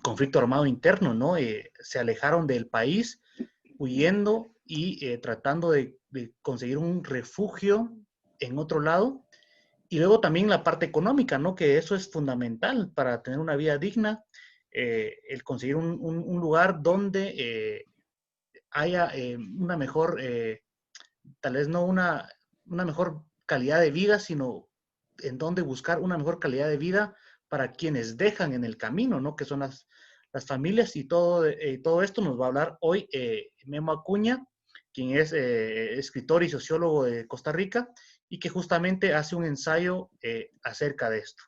conflicto armado interno, ¿no? Se alejaron del país huyendo y tratando de conseguir un refugio en otro lado. Y luego también la parte económica, ¿no? Que eso es fundamental para tener una vida digna, el conseguir un lugar donde haya una mejor, tal vez no una mejor calidad de vida, sino en donde buscar una mejor calidad de vida para quienes dejan en el camino, ¿no? Que son las familias y todo esto nos va a hablar hoy Memo Acuña, quien es escritor y sociólogo de Costa Rica y que justamente hace un ensayo acerca de esto.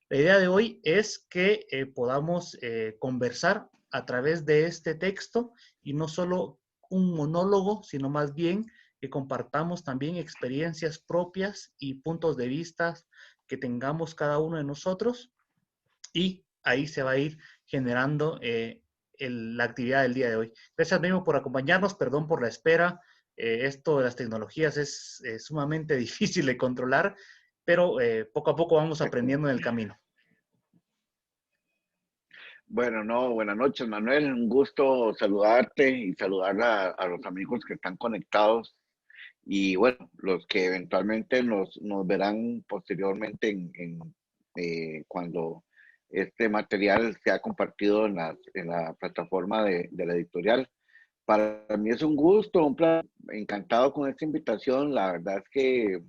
La idea de hoy es que podamos conversar a través de este texto y no solo un monólogo, sino más bien que compartamos también experiencias propias y puntos de vista que tengamos cada uno de nosotros y ahí se va a ir generando la actividad del día de hoy. Gracias, Memo, por acompañarnos. Perdón por la espera. Esto de las tecnologías es sumamente difícil de controlar, pero poco a poco vamos aprendiendo en el camino. Bueno, no, buenas noches, Manuel. Un gusto saludarte y saludar a los amigos que están conectados y bueno, los que eventualmente nos verán posteriormente cuando este material sea compartido en la plataforma de la editorial. Para mí es un gusto, un placer, encantado con esta invitación. La verdad es que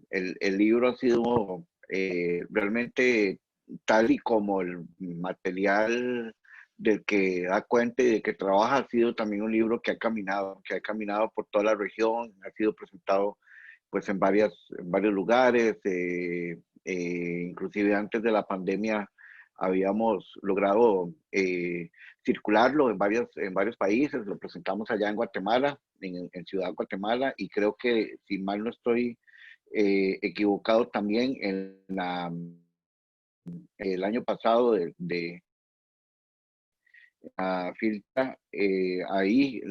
el libro ha sido realmente tal y como el material del que da cuenta y de que trabaja, ha sido también un libro que ha caminado por toda la región, ha sido presentado pues en varios lugares, inclusive antes de la pandemia habíamos logrado circularlo en varios países, lo presentamos allá en Guatemala, en Ciudad Guatemala, y creo que, si mal no estoy equivocado, también el año pasado de Filtra, ahí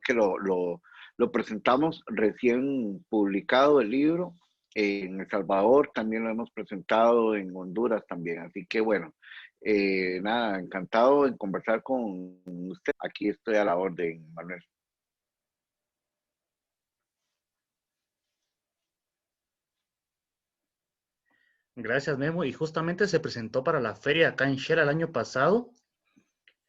que lo presentamos recién publicado el libro. En El Salvador también lo hemos presentado, en Honduras también. Así que bueno, nada, encantado en conversar con usted. Aquí estoy a la orden, Manuel. Gracias, Memo. Y justamente se presentó para la feria acá en Shela el año pasado.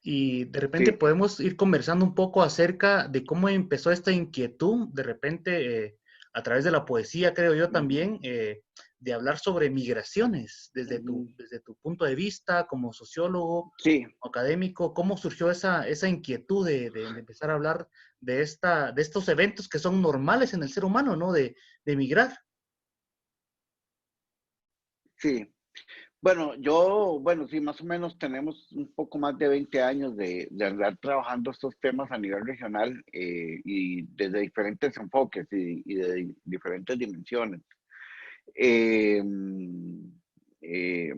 Y de repente Sí. podemos ir conversando un poco acerca de cómo empezó esta inquietud, de repente a través de la poesía, creo yo también, de hablar sobre migraciones desde tu punto de vista como sociólogo, Sí, académico. ¿Cómo surgió esa inquietud de empezar a hablar de estos eventos que son normales en el ser humano, ¿no? De migrar. sí. Bueno, sí, más o menos tenemos un poco más de 20 años de andar trabajando estos temas a nivel regional y desde diferentes enfoques y de diferentes dimensiones. Eh, eh,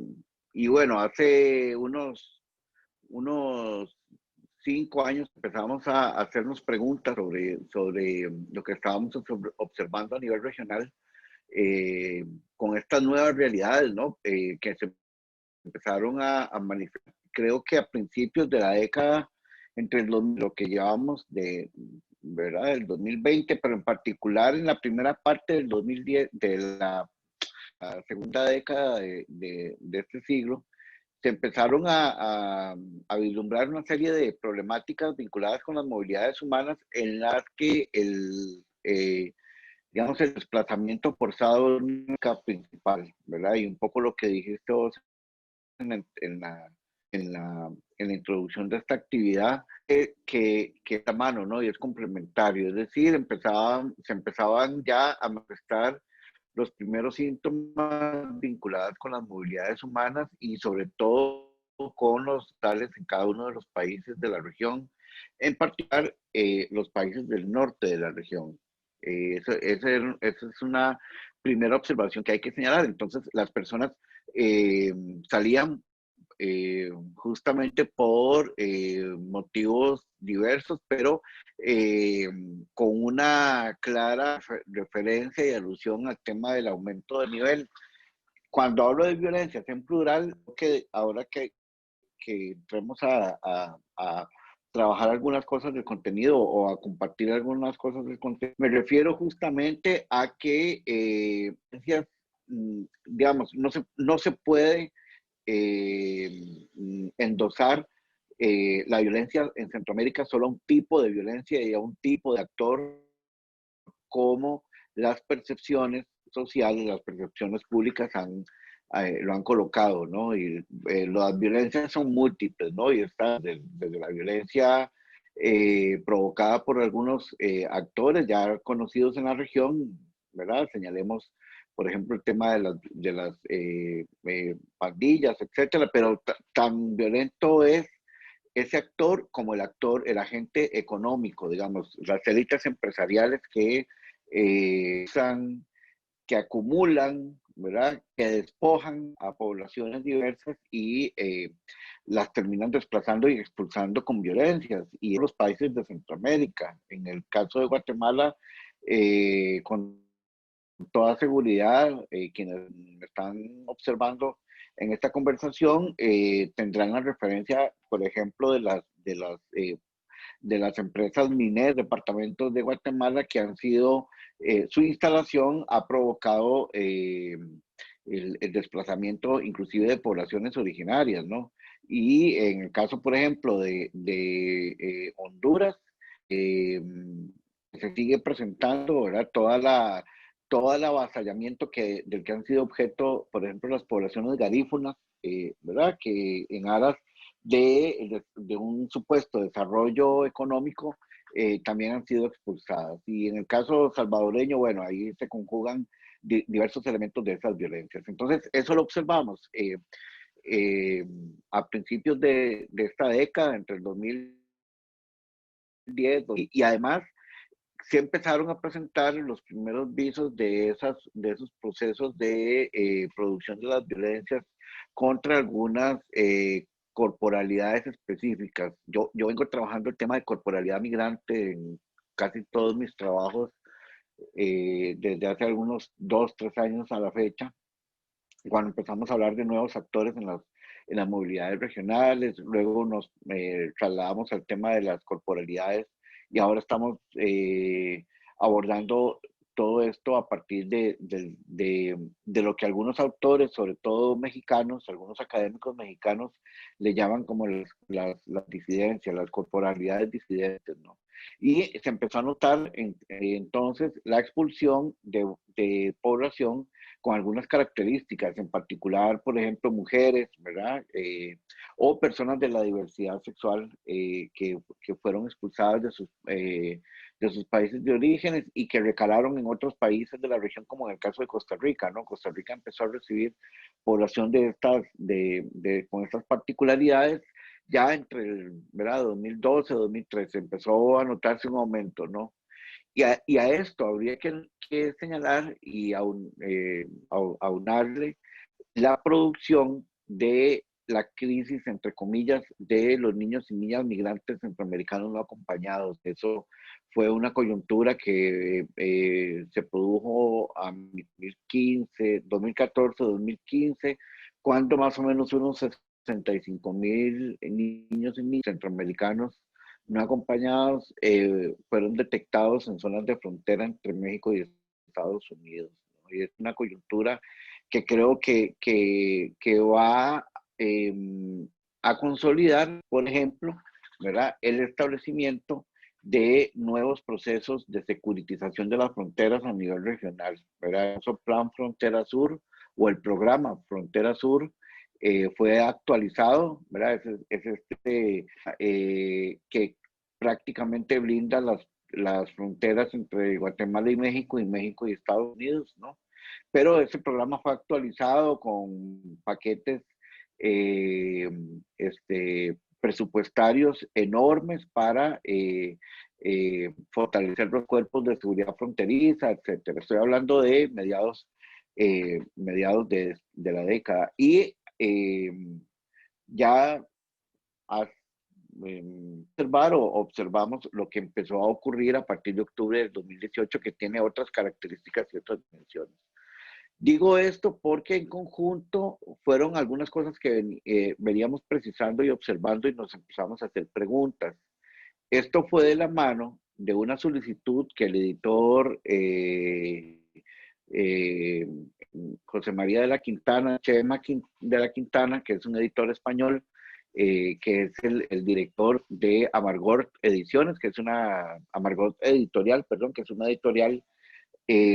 y bueno, hace unos 5 años empezamos a hacernos preguntas sobre lo que estábamos observando a nivel regional con estas nuevas realidades, ¿no? Que se empezaron a manifestar, creo que a principios de la década, lo que llevamos ¿verdad? Del 2020, pero en particular en la primera parte del 2010, de la segunda década de este siglo, se empezaron a vislumbrar una serie de problemáticas vinculadas con las movilidades humanas en las que digamos, el desplazamiento forzado es la principal, ¿verdad? Y un poco lo que dijiste vos en la introducción de esta actividad, que es a mano, ¿no? Y es complementario, es decir, se empezaban ya a manifestar los primeros síntomas vinculados con las movilidades humanas y sobre todo con los tales en cada uno de los países de la región, en particular los países del norte de la región. Esa es una primera observación que hay que señalar. Entonces, las personas salían justamente por motivos diversos, pero con una clara referencia y alusión al tema del aumento de nivel. Cuando hablo de violencias en plural, que ahora que entremos a trabajar algunas cosas del contenido o a compartir algunas cosas del contenido. Me refiero justamente a que, digamos, no se puede endosar la violencia en Centroamérica solo a un tipo de violencia y a un tipo de actor, como las percepciones sociales, las percepciones públicas lo han colocado, ¿no? Y las violencias son múltiples, ¿no? Y está desde la violencia provocada por algunos actores ya conocidos en la región, ¿verdad? Señalemos, por ejemplo, el tema de las pandillas, etcétera, pero tan violento es ese actor como el agente económico, digamos, las élites empresariales usan, que acumulan, ¿verdad? Que despojan a poblaciones diversas y las terminan desplazando y expulsando con violencias. Y en los países de Centroamérica, en el caso de Guatemala, con toda seguridad, quienes me están observando en esta conversación tendrán la referencia, por ejemplo, de las empresas mineras, departamentos de Guatemala que han sido, su instalación ha provocado el desplazamiento inclusive de poblaciones originarias, ¿no? Y en el caso, por ejemplo, de Honduras, eh, se sigue presentando, ¿verdad? Todo el avasallamiento del que han sido objeto, por ejemplo, las poblaciones garífunas, ¿verdad? Que en aras de un supuesto desarrollo económico también han sido expulsadas. Y en el caso salvadoreño, bueno, ahí se conjugan diversos elementos de esas violencias. Entonces, eso lo observamos a principios de esta década, entre el 2010, y además se empezaron a presentar los primeros visos de esos procesos de producción de las violencias contra algunas corporalidades específicas. Yo vengo trabajando el tema de corporalidad migrante en casi todos mis trabajos desde hace algunos 2, 3 años a la fecha, cuando empezamos a hablar de nuevos actores en las movilidades regionales, luego nos trasladamos al tema de las corporalidades y ahora estamos abordando todo esto a partir de lo que algunos autores, sobre todo mexicanos, algunos académicos mexicanos, le llaman como las disidencias, las corporalidades disidentes, ¿no? Y se empezó a notar entonces la expulsión de población con algunas características, en particular, por ejemplo, mujeres, ¿verdad? O personas de la diversidad sexual que fueron expulsadas de sus países de orígenes y que recalaron en otros países de la región, como en el caso de Costa Rica, ¿no? Costa Rica empezó a recibir población con estas particularidades ya entre el, ¿verdad? 2012 2013, empezó a notarse un aumento, ¿no? Y a esto habría que señalar y aunarle la producción de la crisis, entre comillas, de los niños y niñas migrantes centroamericanos no acompañados. Eso fue una coyuntura que se produjo a 2014, 2015, cuando más o menos unos 65,000 niños y niñas centroamericanos no acompañados fueron detectados en zonas de frontera entre México y Estados Unidos, ¿no? Y es una coyuntura que creo que va a consolidar, por ejemplo, ¿verdad? El establecimiento de nuevos procesos de securitización de las fronteras a nivel regional, ¿verdad? Eso Plan Frontera Sur o el programa Frontera Sur fue actualizado, ¿verdad? Que prácticamente blinda las fronteras entre Guatemala y México y Estados Unidos, ¿no? Pero ese programa fue actualizado con paquetes presupuestarios enormes para fortalecer los cuerpos de seguridad fronteriza, etcétera. Estoy hablando de mediados de la década. Y ya observamos lo que empezó a ocurrir a partir de octubre del 2018, que tiene otras características y otras dimensiones. Digo esto porque en conjunto fueron algunas cosas que veníamos precisando y observando y nos empezamos a hacer preguntas. Esto fue de la mano de una solicitud que el editor eh, José María de la Quintana, Chema de la Quintana, que es un editor español, que es el director de Amargor Ediciones, que es una, Amargor Editorial, perdón, que es una editorial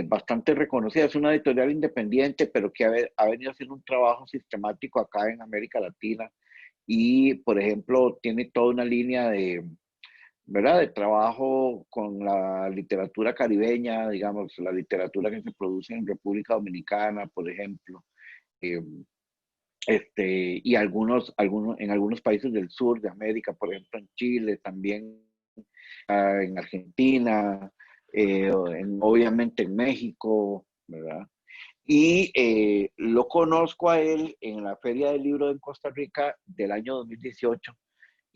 bastante reconocida, es una editorial independiente, pero que ha venido haciendo un trabajo sistemático acá en América Latina y, por ejemplo, tiene toda una línea de, ¿verdad?, de trabajo con la literatura caribeña, digamos, la literatura que se produce en República Dominicana, por ejemplo, eh, y en algunos países del sur de América, por ejemplo, en Chile, también en Argentina, obviamente en México, ¿verdad? Y lo conozco a él en la Feria del Libro en Costa Rica del año 2018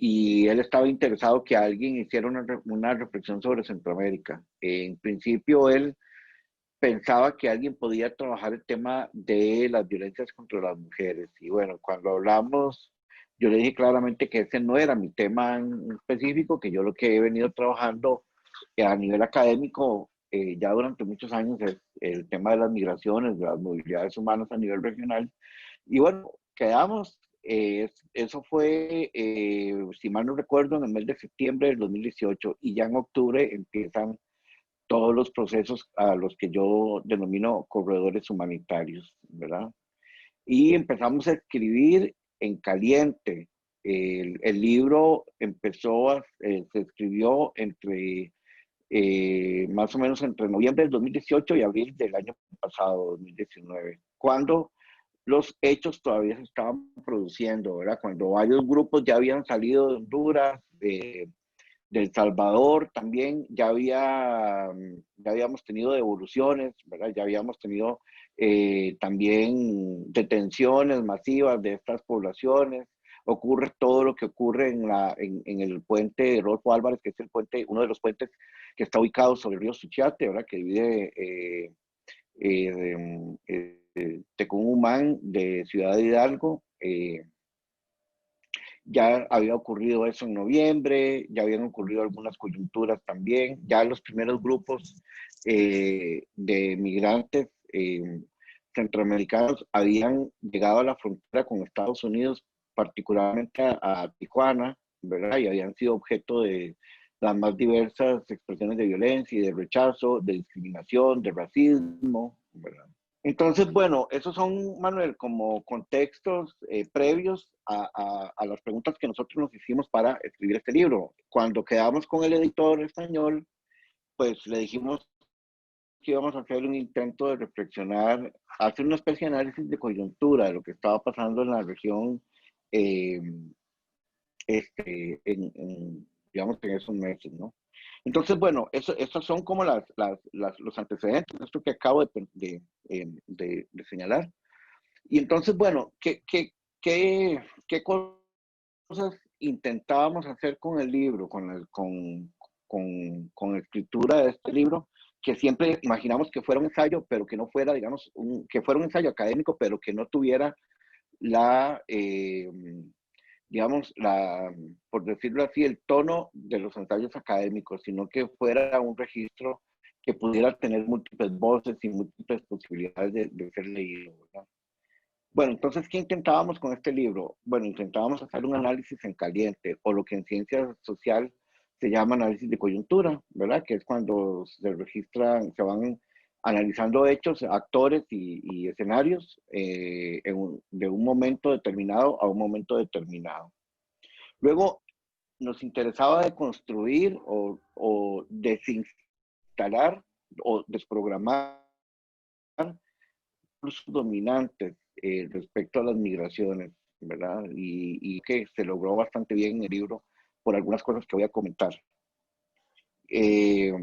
y él estaba interesado que alguien hiciera una reflexión sobre Centroamérica. En principio, él pensaba que alguien podía trabajar el tema de las violencias contra las mujeres. Y bueno, cuando hablamos, yo le dije claramente que ese no era mi tema en específico, que yo lo que he venido trabajando a nivel académico ya durante muchos años es el tema de las migraciones, de las movilidades humanas a nivel regional. Y bueno, quedamos. Eso fue, si mal no recuerdo, en el mes de septiembre del 2018 y ya en octubre empiezan todos los procesos a los que yo denomino corredores humanitarios, ¿verdad? Y empezamos a escribir en caliente. El libro se escribió entre más o menos entre noviembre del 2018 y abril del año pasado, 2019, cuando los hechos todavía se estaban produciendo, ¿verdad? Cuando varios grupos ya habían salido de Honduras, de El Salvador también ya habíamos tenido devoluciones, ¿verdad? Ya habíamos tenido también detenciones masivas de estas poblaciones. Ocurre todo lo que ocurre en el puente Rodolfo Álvarez, que es el puente, uno de los puentes que está ubicado sobre el río Suchiate, ¿verdad? Que divide Tecumumán de Ciudad de Hidalgo. Ya había ocurrido eso en noviembre, ya habían ocurrido algunas coyunturas también, ya los primeros grupos de migrantes centroamericanos habían llegado a la frontera con Estados Unidos, particularmente a Tijuana, ¿verdad? Y habían sido objeto de las más diversas expresiones de violencia y de rechazo, de discriminación, de racismo, ¿verdad? Entonces, bueno, esos son, Manuel, como contextos previos a las preguntas que nosotros nos hicimos para escribir este libro. Cuando quedamos con el editor español, pues le dijimos que íbamos a hacer un intento de reflexionar, hacer una especie de análisis de coyuntura de lo que estaba pasando en la región, eh, digamos, en esos meses, ¿no? Entonces, bueno, esos son como los antecedentes, esto que acabo de señalar. Y entonces, bueno, ¿qué cosas intentábamos hacer con el libro, con la escritura de este libro? Que siempre imaginamos que fuera un ensayo, pero que no fuera, digamos, que fuera un ensayo académico, pero que no tuviera la, digamos, por decirlo así, el tono de los ensayos académicos, sino que fuera un registro que pudiera tener múltiples voces y múltiples posibilidades de ser leído, ¿verdad? Bueno, entonces, ¿qué intentábamos con este libro? Bueno, intentábamos hacer un análisis en caliente, o lo que en ciencia social se llama análisis de coyuntura, ¿verdad? Que es cuando se registran, se van analizando hechos, actores y escenarios de un momento determinado a un momento determinado. Luego, nos interesaba deconstruir o desinstalar o desprogramar los dominantes respecto a las migraciones, ¿verdad? Y que se logró bastante bien en el libro por algunas cosas que voy a comentar. Eh,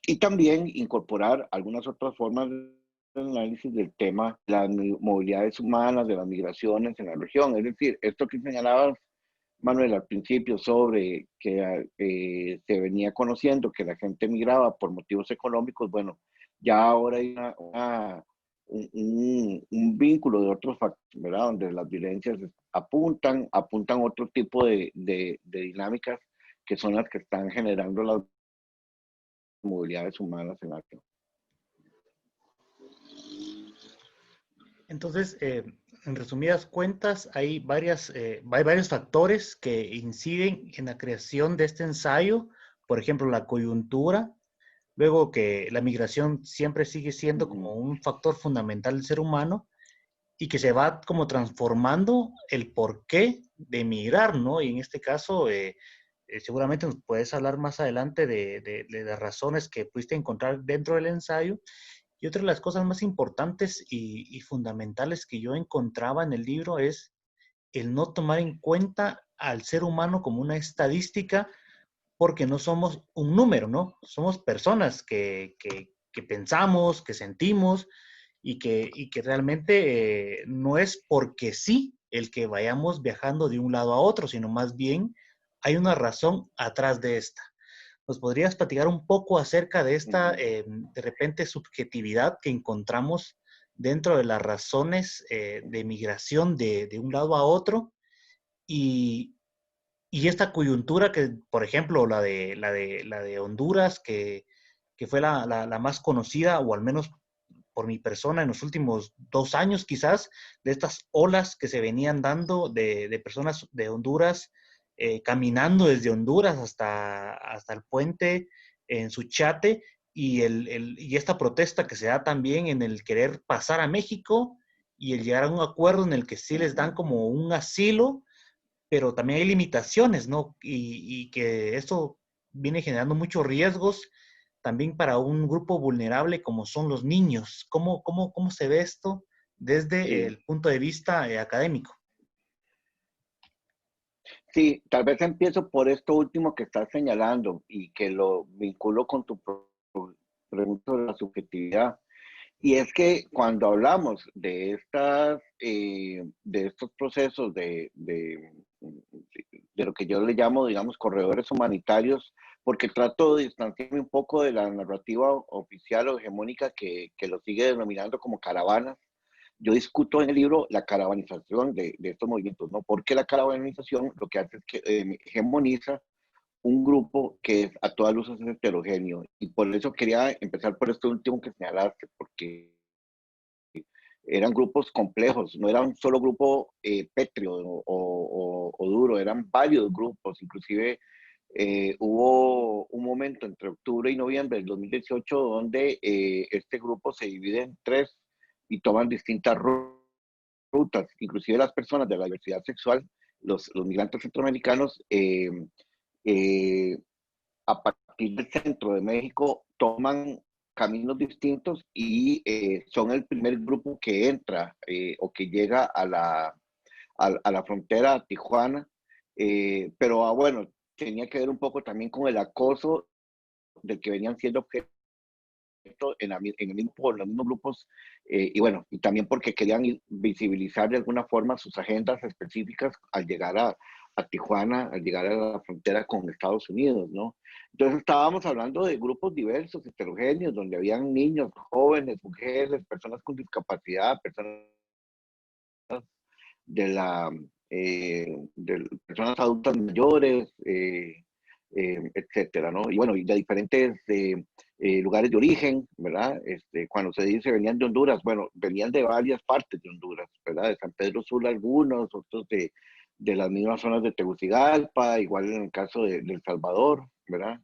y también incorporar algunas otras formas de análisis del tema, las movilidades humanas, de las migraciones en la región. Es decir, esto que señalabas, Manuel, al principio sobre que se venía conociendo que la gente migraba por motivos económicos, bueno, ya ahora hay un vínculo de otros factores, ¿verdad? Donde las violencias apuntan otro tipo de dinámicas que son las que están generando las movilidades humanas en acto. Entonces, en resumidas cuentas, hay varios factores que inciden en la creación de este ensayo. Por ejemplo, la coyuntura, luego que la migración siempre sigue siendo como un factor fundamental del ser humano y que se va como transformando el porqué de emigrar, ¿no? Y en este caso, seguramente nos puedes hablar más adelante de las razones que pudiste encontrar dentro del ensayo. Y otra de las cosas más importantes y fundamentales que yo encontraba en el libro es el no tomar en cuenta al ser humano como una estadística, porque no somos un número, ¿no? Somos personas que pensamos, que sentimos y que realmente no es porque sí el que vayamos viajando de un lado a otro, sino más bien hay una razón atrás de esta. ¿Nos podrías platicar un poco acerca de esta, de repente, subjetividad que encontramos dentro de las razones de migración de un lado a otro? Y, y esta coyuntura que, por ejemplo, la de Honduras, que fue la más conocida, o al menos por mi persona en los últimos 2 años quizás, de estas olas que se venían dando de personas de Honduras, caminando desde Honduras hasta el puente en Suchiate, y esta protesta que se da también en el querer pasar a México y el llegar a un acuerdo en el que sí les dan como un asilo, pero también hay limitaciones, ¿no? Y que esto viene generando muchos riesgos también para un grupo vulnerable como son los niños. ¿Cómo se ve esto desde Sí. el punto de vista académico? Sí, tal vez empiezo por esto último que estás señalando y que lo vinculo con tu pregunta de la subjetividad. Y es que cuando hablamos de estos procesos de lo que yo le llamo, digamos, corredores humanitarios, porque trato de distanciarme un poco de la narrativa oficial o hegemónica que lo sigue denominando como caravanas. Yo discuto en el libro la caravanización de estos movimientos, ¿no? Porque la caravanización lo que hace es que hegemoniza un grupo que es a todas luces heterogéneo. Y por eso quería empezar por esto último que señalaste, porque eran grupos complejos, no era un solo grupo pétreo o duro, eran varios grupos, inclusive hubo un momento entre octubre y noviembre del 2018 donde este grupo se divide en tres y toman distintas rutas, inclusive las personas de la diversidad sexual, los migrantes centroamericanos, eh, a partir del centro de México toman caminos distintos y son el primer grupo que entra o que llega a la frontera a Tijuana. Pero bueno, tenía que ver un poco también con el acoso del que venían siendo objeto en los mismos grupos, y bueno, y también porque querían visibilizar de alguna forma sus agendas específicas al llegar a Tijuana, al llegar a la frontera con Estados Unidos, ¿no? Entonces estábamos hablando de grupos diversos, heterogéneos, donde habían niños, jóvenes, mujeres, personas con discapacidad, personas de la, de personas adultas mayores, etcétera, ¿no? Y bueno, y de diferentes lugares de origen, ¿verdad? Cuando se dice venían de Honduras, bueno, venían de varias partes de Honduras, ¿verdad? De San Pedro Sula algunos, otros de las mismas zonas de Tegucigalpa, igual en el caso de El Salvador, ¿verdad?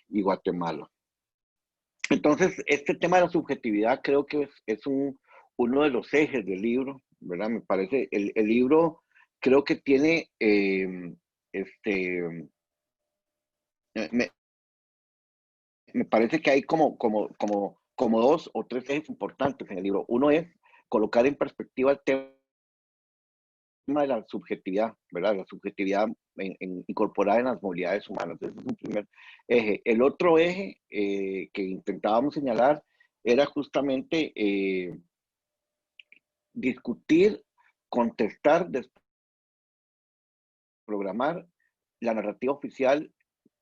Y Guatemala. Entonces, este tema de la subjetividad creo que es uno de los ejes del libro, ¿verdad? Me parece, el libro creo que tiene, este, me, me parece que hay como dos o tres ejes importantes en el libro. Uno es colocar en perspectiva el tema de la subjetividad, ¿verdad? La subjetividad incorporada en las movilidades humanas. Ese es un primer eje. El otro eje que intentábamos señalar era justamente discutir, contestar, desprogramar la narrativa oficial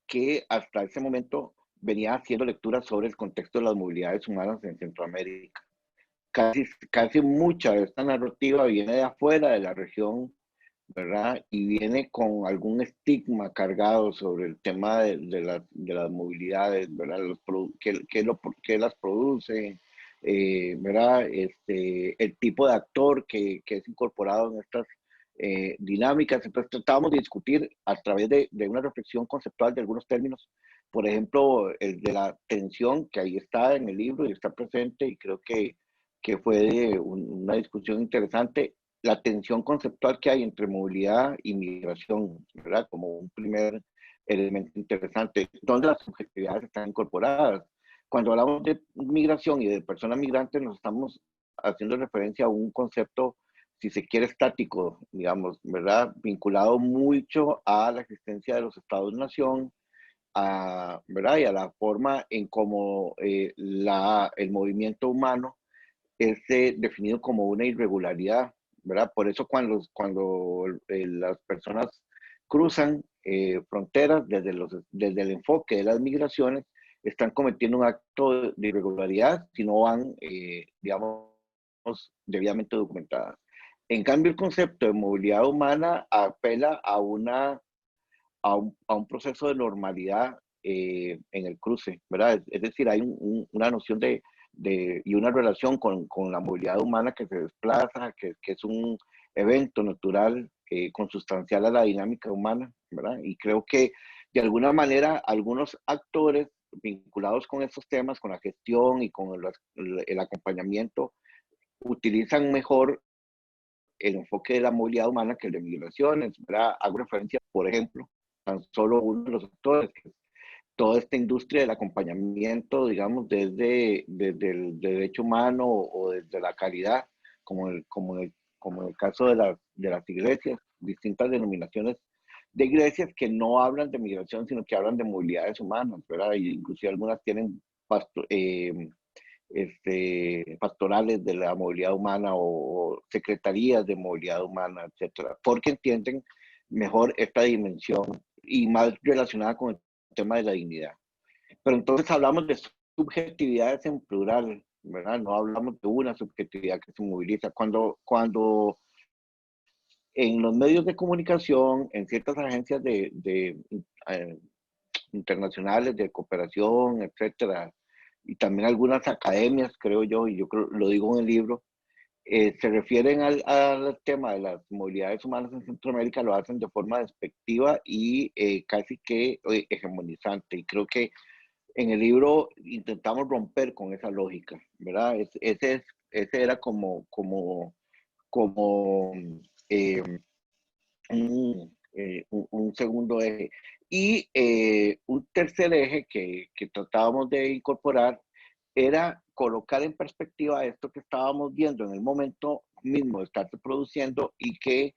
que hasta ese momento venía haciendo lecturas sobre el contexto de las movilidades humanas en Centroamérica. casi mucha de esta narrativa viene de afuera de la región, ¿verdad? Y viene con algún estigma cargado sobre el tema de las movilidades, ¿verdad? ¿Qué las produce? ¿Verdad? El tipo de actor que es incorporado en estas dinámicas. Entonces tratábamos de discutir a través de una reflexión conceptual de algunos términos. Por ejemplo, el de la tensión, que ahí está en el libro y está presente, y creo que fue una discusión interesante, la tensión conceptual que hay entre movilidad y migración, ¿verdad? Como un primer elemento interesante, donde las subjetividades están incorporadas. Cuando hablamos de migración y de personas migrantes, nos estamos haciendo referencia a un concepto, si se quiere, estático, digamos, ¿verdad? Vinculado mucho a la existencia de los estados-nación, ¿verdad? Y a la forma en cómo el movimiento humano es definido como una irregularidad, ¿verdad? Por eso cuando las personas cruzan fronteras desde el enfoque de las migraciones, están cometiendo un acto de irregularidad si no van, digamos, debidamente documentadas. En cambio, el concepto de movilidad humana apela a un proceso de normalidad en el cruce, ¿verdad? Es decir, hay una noción y una relación con la movilidad humana que se desplaza, que es un evento natural consustancial a la dinámica humana, ¿verdad? Y creo que de alguna manera algunos actores vinculados con estos temas, con la gestión y con el acompañamiento, utilizan mejor el enfoque de la movilidad humana que el de migraciones, ¿verdad? Hago referencia, por ejemplo, tan solo uno de los actores, que es toda esta industria del acompañamiento, digamos, desde el derecho humano o desde la caridad, como en el caso de las iglesias, distintas denominaciones de iglesias que no hablan de migración, sino que hablan de movilidades humanas, ¿verdad? Y inclusive algunas tienen pastorales de la movilidad humana o secretarías de movilidad humana, etcétera, porque entienden mejor esta dimensión y más relacionada con el tema de la dignidad. Pero entonces hablamos de subjetividades en plural, ¿verdad? No hablamos de una subjetividad que se moviliza. Cuando en los medios de comunicación, en ciertas agencias eh, internacionales de cooperación, etcétera, y también algunas academias, creo yo, y yo creo, lo digo en el libro, se refieren al tema de las movilidades humanas en Centroamérica, lo hacen de forma despectiva y casi que hegemonizante. Y creo que en el libro intentamos romper con esa lógica, ¿verdad? Ese era como eh, un segundo eje. Y un tercer eje que tratábamos de incorporar era colocar en perspectiva esto que estábamos viendo en el momento mismo de estarse produciendo y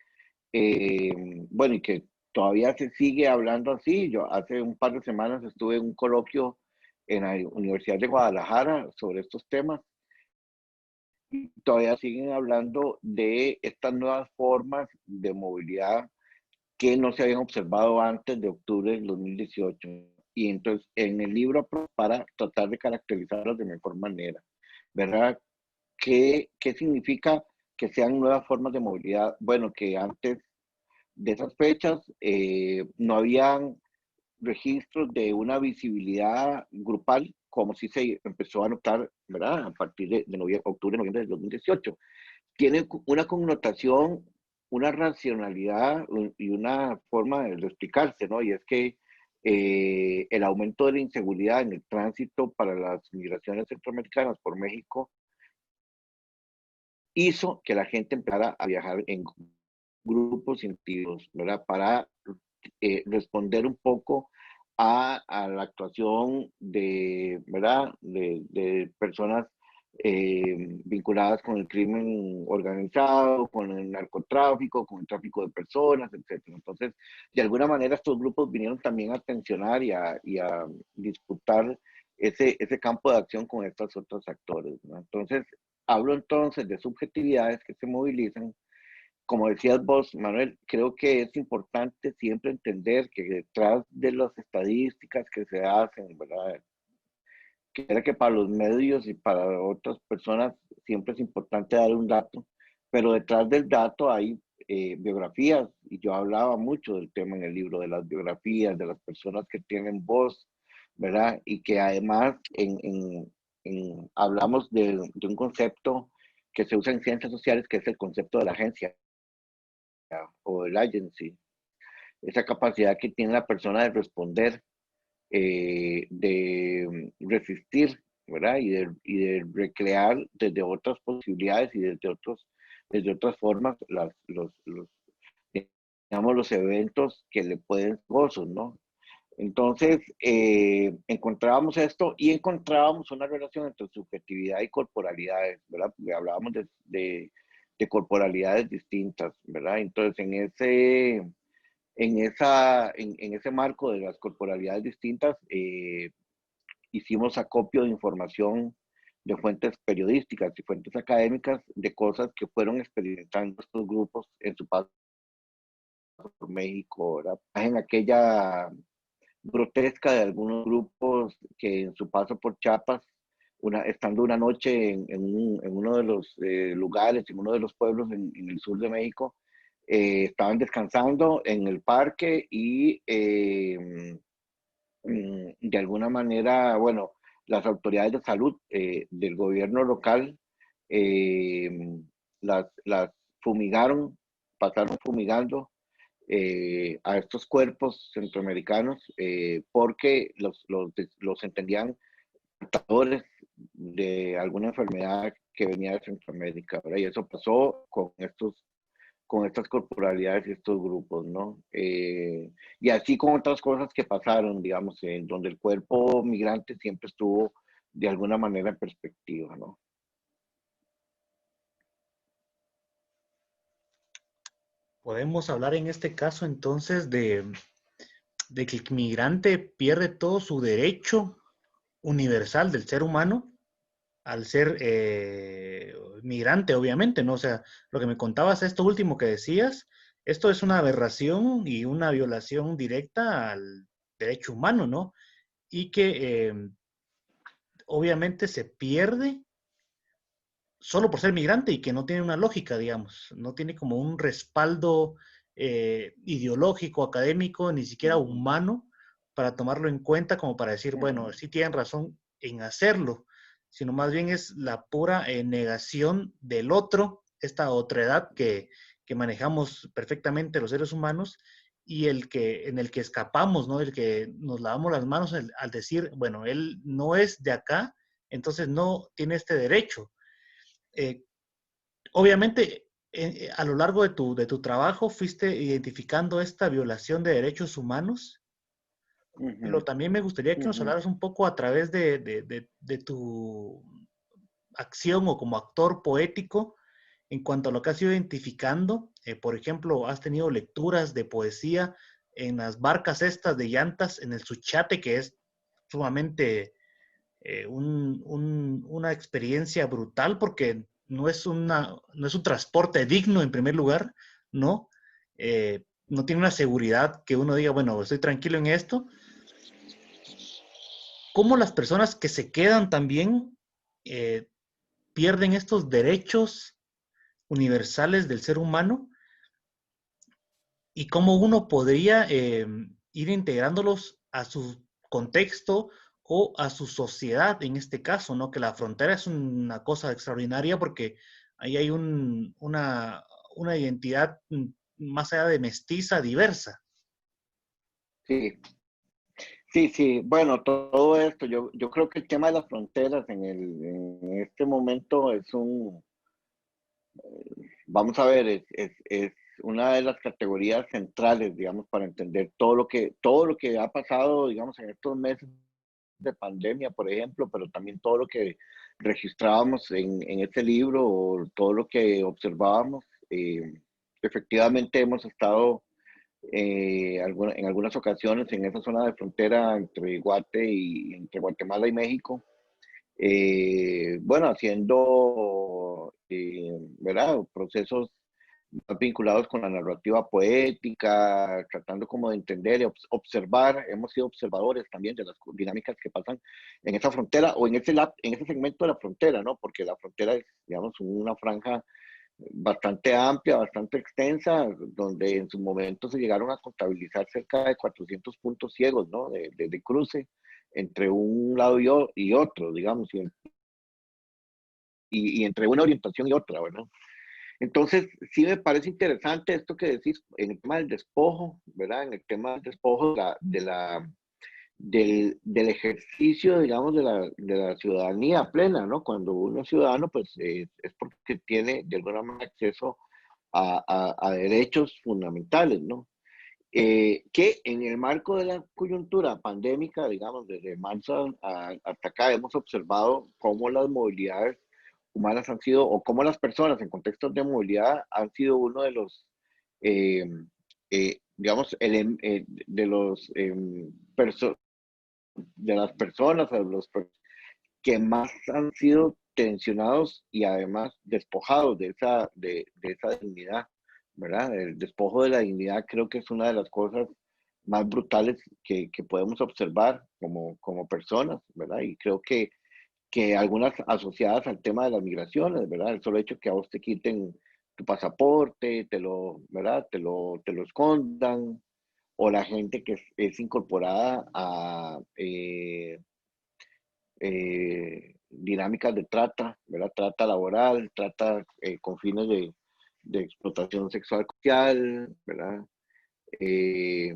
bueno, y que todavía se sigue hablando así. Yo hace un par de semanas estuve en un coloquio en la Universidad de Guadalajara sobre estos temas. Todavía siguen hablando de estas nuevas formas de movilidad que no se habían observado antes de octubre del 2018. Y entonces en el libro para tratar de caracterizarlos de mejor manera, ¿verdad? ¿Qué significa que sean nuevas formas de movilidad? Bueno, que antes de esas fechas no habían registros de una visibilidad grupal, como si se empezó a notar, ¿verdad? A partir de octubre, noviembre del 2018. Tiene una connotación, una racionalidad y una forma de explicarse, ¿no? Y es que el aumento de la inseguridad en el tránsito para las migraciones centroamericanas por México hizo que la gente empezara a viajar en grupos sentidos, ¿verdad? Para responder un poco a la actuación ¿verdad? De personas vinculadas con el crimen organizado, con el narcotráfico, con el tráfico de personas, etcétera. Entonces, de alguna manera estos grupos vinieron también a tensionar y a disputar ese campo de acción con estos otros actores, ¿no? Entonces, hablo entonces de subjetividades que se movilizan. Como decías vos, Manuel, creo que es importante siempre entender que detrás de las estadísticas que se hacen, ¿verdad? que era que para los medios y para otras personas siempre es importante dar un dato, pero detrás del dato hay biografías, y yo hablaba mucho del tema en el libro, de las biografías, de las personas que tienen voz, ¿verdad? Y que además hablamos de un concepto que se usa en ciencias sociales, que es el concepto de la agencia o el agency, esa capacidad que tiene la persona de responder, de resistir, ¿verdad? Y de recrear desde otras posibilidades y desde otras formas digamos, los eventos que le pueden ser gozos, ¿no? Entonces, encontrábamos esto y encontrábamos una relación entre subjetividad y corporalidades, ¿verdad? Porque hablábamos de corporalidades distintas, ¿verdad? Entonces, en ese marco de las corporalidades distintas, hicimos acopio de información de fuentes periodísticas y fuentes académicas de cosas que fueron experimentando estos grupos en su paso por México, ¿verdad? En aquella grotesca de algunos grupos que en su paso por Chiapas, estando una noche en uno de los lugares, en uno de los pueblos en el sur de México, estaban descansando en el parque y de alguna manera, bueno, las autoridades de salud del gobierno local eh, las fumigaron, pasaron fumigando a estos cuerpos centroamericanos porque los entendían portadores de alguna enfermedad que venía de Centroamérica, ¿verdad? Y eso pasó con estas corporalidades y estos grupos, ¿no? Y así con otras cosas que pasaron, digamos, en donde el cuerpo migrante siempre estuvo de alguna manera en perspectiva, ¿no? Podemos hablar en este caso entonces de que el migrante pierde todo su derecho universal del ser humano al ser migrante, obviamente, ¿no? O sea, lo que me contabas, esto último que decías, esto es una aberración y una violación directa al derecho humano, ¿no? Y que obviamente se pierde solo por ser migrante y que no tiene una lógica, digamos, no tiene como un respaldo ideológico, académico, ni siquiera humano para tomarlo en cuenta como para decir, bueno, sí tienen razón en hacerlo, sino más bien es la pura negación del otro, esta otredad que manejamos perfectamente los seres humanos y en el que escapamos, ¿no? El que nos lavamos las manos al decir, bueno, él no es de acá, entonces no tiene este derecho. Eh, Obviamente, a lo largo de tu trabajo fuiste identificando esta violación de derechos humanos, Uh pero -huh, también me gustaría uh que nos -huh. hablaras un poco a través de tu acción o como actor poético en cuanto a lo que has ido identificando. Por ejemplo, has tenido lecturas de poesía en las barcas estas de llantas en el Suchiate, que es sumamente una experiencia brutal porque no es un transporte digno en primer lugar, ¿no? No tiene una seguridad que uno diga, bueno, estoy tranquilo en esto. ¿Cómo las personas que se quedan también eh, pierden estos derechos universales del ser humano y cómo uno podría ir integrándolos a su contexto o a su sociedad en este caso, ¿no? Que la frontera es una cosa extraordinaria porque ahí hay una identidad más allá de mestiza, diversa. Sí, sí, sí. Bueno, todo esto, yo creo que el tema de las fronteras en este momento es vamos a ver, es una de las categorías centrales, digamos, para entender todo lo que ha pasado, digamos, en estos meses de pandemia, por ejemplo, pero también todo lo que registrábamos en este libro o todo lo que observábamos. Efectivamente hemos estado en algunas ocasiones en esa zona de frontera entre Guatemala y México, bueno, haciendo, ¿verdad? Procesos más vinculados con la narrativa poética, tratando como de entender y observar. Hemos sido observadores también de las dinámicas que pasan en esa frontera o en ese segmento de la frontera, ¿no? Porque la frontera es, digamos, una franja bastante amplia, bastante extensa, donde en su momento se llegaron a contabilizar cerca de 400 puntos ciegos, ¿no? De cruce entre un lado y otro, digamos, y entre una orientación y otra, ¿verdad? Entonces, sí me parece interesante esto que decís en el tema del despojo, ¿verdad? En el tema del despojo del ejercicio, digamos, de la ciudadanía plena, ¿no? Cuando uno es ciudadano, pues es porque tiene de alguna manera acceso a derechos fundamentales, ¿no? Que en el marco de la coyuntura pandémica, digamos, desde marzo hasta acá, hemos observado cómo las movilidades humanas han sido, o cómo las personas en contextos de movilidad han sido uno de los, eh, digamos, de los de las personas, de los que más han sido tensionados y además despojados de esa dignidad, ¿verdad? El despojo de la dignidad creo que es una de las cosas más brutales que podemos observar como personas, ¿verdad? Y creo que algunas asociadas al tema de las migraciones, ¿verdad? El solo hecho que a vos te quiten tu pasaporte, ¿verdad? Te lo escondan, o la gente que es incorporada a dinámicas de trata, ¿verdad? Trata laboral, trata con fines de explotación sexual social, ¿verdad? Eh,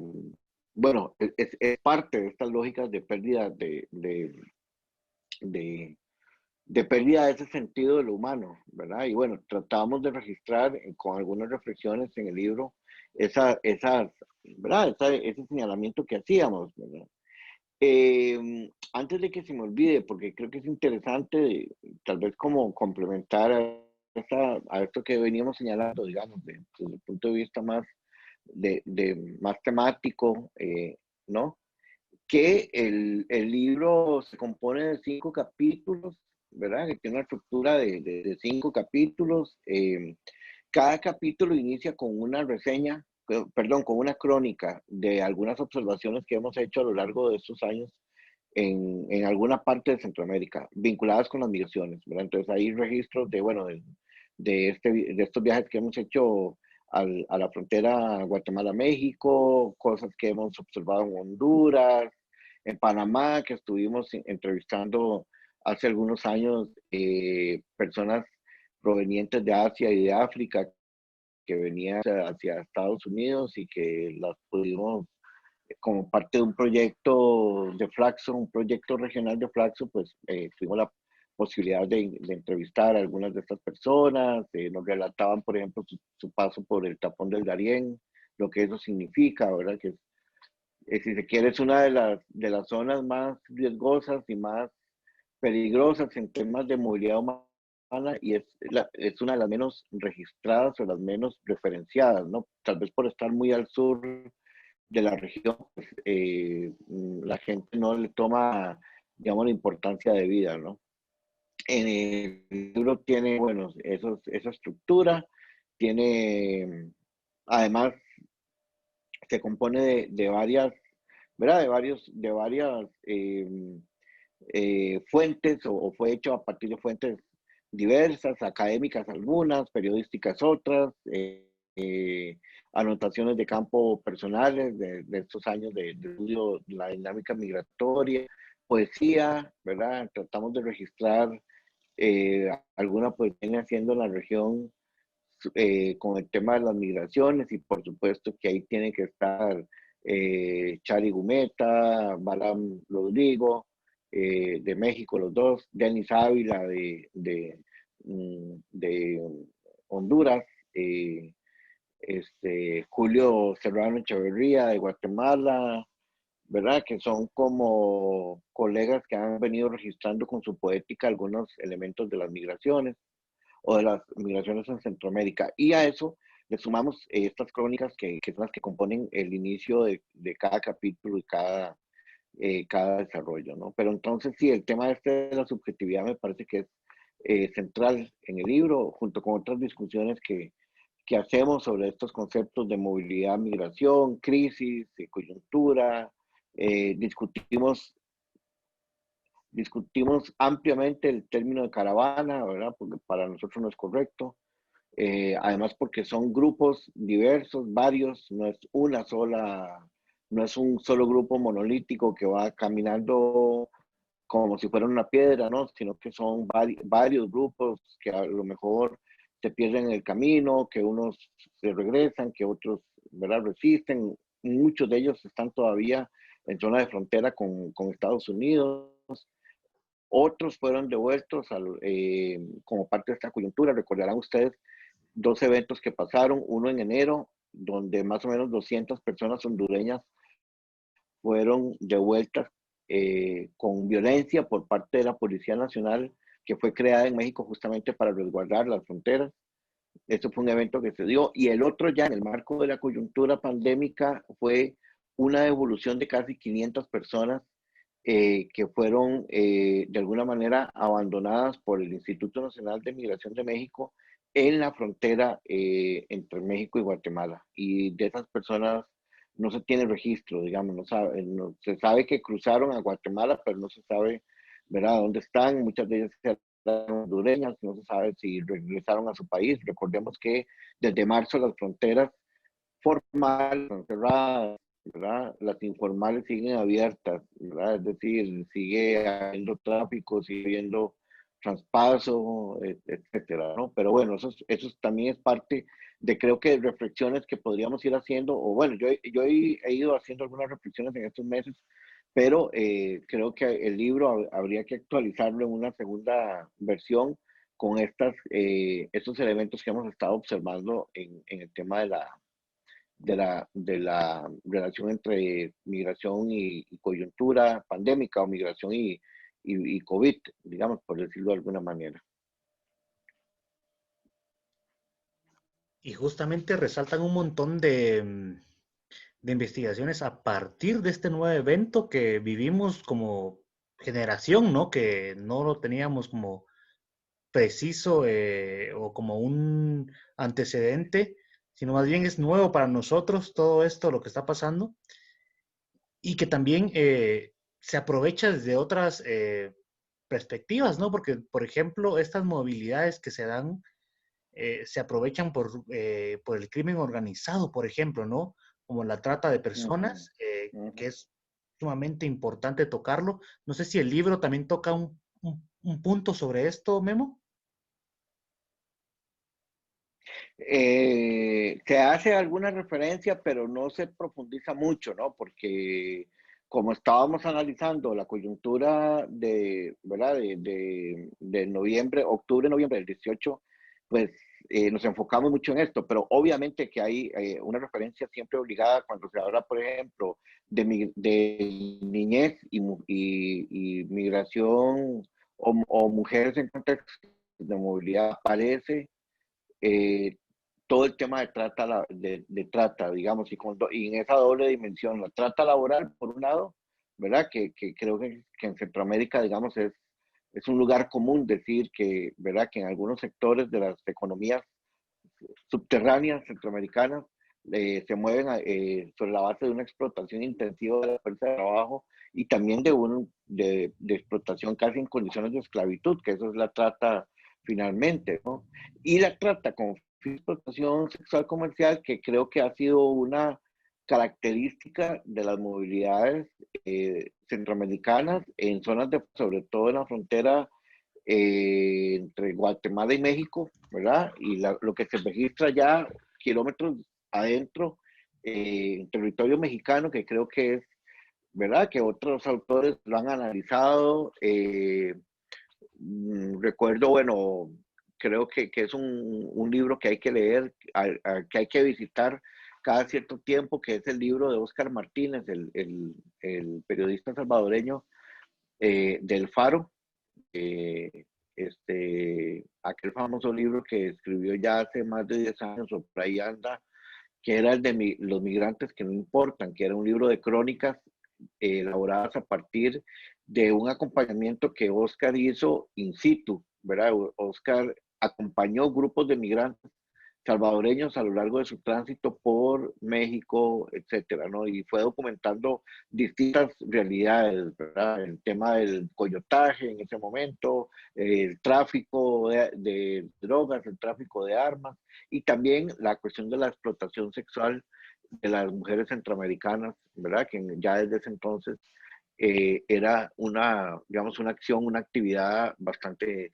bueno, es parte de estas lógicas de pérdida de, de pérdida de ese sentido de lo humano, ¿verdad? Y bueno, tratamos de registrar con algunas reflexiones en el libro ¿verdad? Ese señalamiento que hacíamos, ¿verdad? Antes de que se me olvide, porque creo que es interesante, tal vez como complementar a esto que veníamos señalando, digamos, desde el punto de vista más, más temático, ¿no? Que el libro se compone de 5 capítulos, ¿verdad? Que tiene una estructura de 5 capítulos. Cada capítulo inicia con una reseña, perdón, con una crónica de algunas observaciones que hemos hecho a lo largo de estos años en alguna parte de Centroamérica, vinculadas con las migraciones, ¿verdad? Entonces hay registros de, bueno, de estos viajes que hemos hecho a la frontera Guatemala-México, cosas que hemos observado en Honduras, en Panamá, que estuvimos entrevistando hace algunos años personas provenientes de Asia y de África que venían hacia Estados Unidos y que las pudimos, como parte de un proyecto de Flaxo, un proyecto regional de Flaxo, pues tuvimos la posibilidad de entrevistar a algunas de estas personas, nos relataban, por ejemplo, su paso por el tapón del Darién, lo que eso significa, ¿verdad? Que si se quiere es una de las zonas más riesgosas y más peligrosas en temas de movilidad humana y es una de las menos registradas o las menos referenciadas, ¿no? Tal vez por estar muy al sur de la región, pues, la gente no le toma, digamos, la importancia de vida, ¿no? En el libro tiene, bueno, esa estructura, tiene, además, se compone de varias, ¿verdad? De varias fuentes o fue hecho a partir de fuentes diversas, académicas algunas, periodísticas otras, anotaciones de campo personales de estos años de estudio de la dinámica migratoria, poesía, ¿verdad? Tratamos de registrar alguna poesía haciendo en la región con el tema de las migraciones y por supuesto que ahí tiene que estar Chari Gumeta, Balam Rodrigo, de México los dos, Denis Ávila de Honduras, Julio Serrano Echeverría de Guatemala, ¿verdad? Que son como colegas que han venido registrando con su poética algunos elementos de las migraciones o de las migraciones en Centroamérica. Y a eso le sumamos estas crónicas que son las que componen el inicio de cada capítulo y cada desarrollo, ¿no? Pero entonces sí, el tema este de la subjetividad me parece que es central en el libro, junto con otras discusiones que hacemos sobre estos conceptos de movilidad, migración, crisis, coyuntura. Discutimos ampliamente el término de caravana, ¿verdad? Porque para nosotros no es correcto. Además porque son grupos diversos, varios, no es un solo grupo monolítico que va caminando como si fuera una piedra, ¿no? Sino que son varios grupos que a lo mejor se pierden en el camino, que unos se regresan, que otros, ¿verdad?, resisten. Muchos de ellos están todavía en zona de frontera con Estados Unidos. Otros fueron devueltos como parte de esta coyuntura. Recordarán ustedes dos eventos que pasaron, uno en enero, donde más o menos 200 personas hondureñas fueron devueltas con violencia por parte de la Policía Nacional, que fue creada en México justamente para resguardar las fronteras. Esto fue un evento que se dio. Y el otro ya en el marco de la coyuntura pandémica fue una devolución de casi 500 personas que fueron de alguna manera abandonadas por el Instituto Nacional de Migración de México en la frontera entre México y Guatemala. Y de esas personas no se tiene registro, digamos, no se sabe que cruzaron a Guatemala, pero no se sabe, ¿verdad?, dónde están. Muchas de ellas eran hondureñas, no se sabe si regresaron a su país. Recordemos que desde marzo las fronteras formales son cerradas, ¿verdad? Las informales siguen abiertas, ¿verdad? Es decir, sigue habiendo tráfico, sigue habiendo traspaso, etcétera, ¿no? Pero bueno, eso también es parte de, creo que, reflexiones que podríamos ir haciendo, o bueno, yo he ido haciendo algunas reflexiones en estos meses, pero creo que el libro habría que actualizarlo en una segunda versión con estos elementos que hemos estado observando en el tema de la relación entre migración y coyuntura pandémica, o migración y COVID, digamos, por decirlo de alguna manera. Y justamente resaltan un montón de investigaciones a partir de este nuevo evento que vivimos como generación, ¿no? Que no lo teníamos como preciso o como un antecedente, sino más bien es nuevo para nosotros todo esto, lo que está pasando, y que también se aprovecha desde otras perspectivas, ¿no? Porque, por ejemplo, estas movilidades que se dan se aprovechan por el crimen organizado, por ejemplo, ¿no? Como la trata de Ujú, personas, que ujú. es sumamente importante tocarlo. No sé si el libro también toca un punto sobre esto, Memo. Se hace alguna referencia, pero no se profundiza mucho, ¿no? Porque como estábamos analizando la coyuntura ¿verdad? De noviembre, octubre, noviembre del 18, pues nos enfocamos mucho en esto, pero obviamente que hay una referencia siempre obligada cuando se habla, por ejemplo, de niñez y migración o mujeres en contexto de movilidad, aparece eh, todo el tema de trata, digamos, y en esa doble dimensión, la trata laboral, por un lado, ¿verdad? Que creo que en Centroamérica, digamos, es un lugar común decir que, ¿verdad?, que en algunos sectores de las economías subterráneas centroamericanas se mueven sobre la base de una explotación intensiva de la fuerza de trabajo y también de explotación casi en condiciones de esclavitud, que eso es la trata finalmente, ¿no? Y la trata con explotación sexual comercial, que creo que ha sido una característica de las movilidades centroamericanas en zonas sobre todo en la frontera entre Guatemala y México, ¿verdad? Y lo que se registra ya kilómetros adentro en territorio mexicano, que creo que es, ¿verdad?, que otros autores lo han analizado. Recuerdo, bueno, creo que es un libro que hay que leer, que hay que visitar cada cierto tiempo, que es el libro de Óscar Martínez, el periodista salvadoreño del Faro, eh, aquel famoso libro que escribió ya hace más de 10 años, o por ahí anda, que era el de Los migrantes que no importan, que era un libro de crónicas elaboradas a partir de un acompañamiento que Oscar hizo in situ, ¿verdad? Oscar acompañó grupos de migrantes salvadoreños a lo largo de su tránsito por México, etcétera, ¿no? Y fue documentando distintas realidades, ¿verdad? El tema del coyotaje en ese momento, el tráfico de drogas, el tráfico de armas y también la cuestión de la explotación sexual de las mujeres centroamericanas, ¿verdad? Que ya desde ese entonces era una, digamos, una acción, una actividad bastante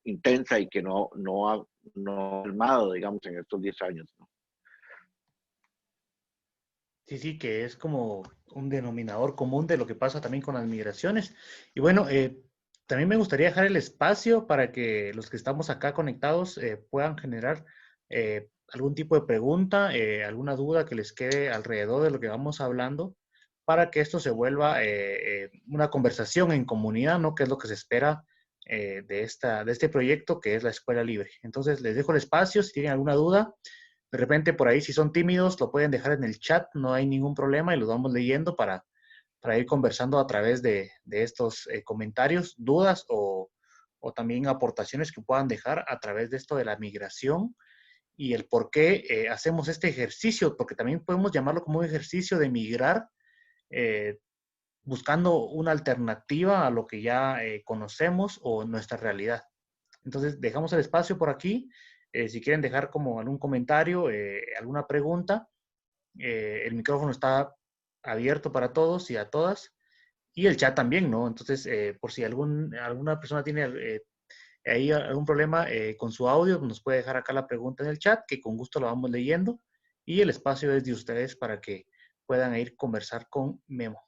intensa y que no ha calmado, digamos, en estos 10 años, ¿no? Sí, sí, que es como un denominador común de lo que pasa también con las migraciones. Y bueno, también me gustaría dejar el espacio para que los que estamos acá conectados puedan generar algún tipo de pregunta, alguna duda que les quede alrededor de lo que vamos hablando, para que esto se vuelva una conversación en comunidad, ¿no? Que es lo que se espera de este proyecto que es la Escuela Libre. Entonces, les dejo el espacio si tienen alguna duda. De repente por ahí, si son tímidos, lo pueden dejar en el chat, no hay ningún problema y los vamos leyendo para ir conversando a través de estos comentarios, dudas o también aportaciones que puedan dejar a través de esto de la migración y el por qué hacemos este ejercicio, porque también podemos llamarlo como un ejercicio de migrar, eh, buscando una alternativa a lo que ya conocemos o nuestra realidad. Entonces, dejamos el espacio por aquí. Si quieren dejar como algún comentario, alguna pregunta, el micrófono está abierto para todos y a todas. Y el chat también, ¿no? Entonces, por si alguna persona tiene ahí algún problema con su audio, nos puede dejar acá la pregunta en el chat, que con gusto la vamos leyendo. Y el espacio es de ustedes para que puedan ir conversar con Memo.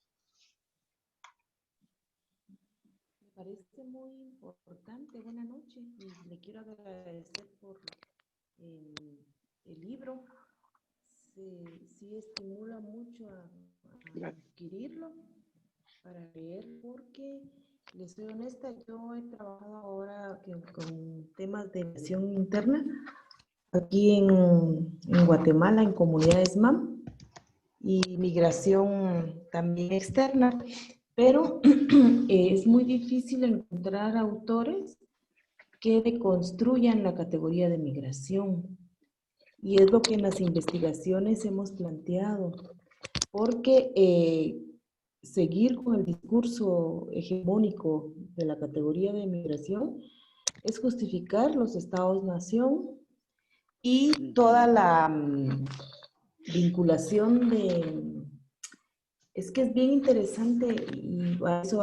Me parece muy importante. Buenas noches y le quiero agradecer por el libro. Sí estimula mucho a adquirirlo para leer porque, les soy honesta, yo he trabajado ahora con temas de migración interna aquí en Guatemala, en comunidades MAM y migración también externa, pero es muy difícil encontrar autores que deconstruyan la categoría de migración. Y es lo que en las investigaciones hemos planteado, porque seguir con el discurso hegemónico de la categoría de migración es justificar los estados-nación y toda la vinculación de... Es que es bien interesante, y a eso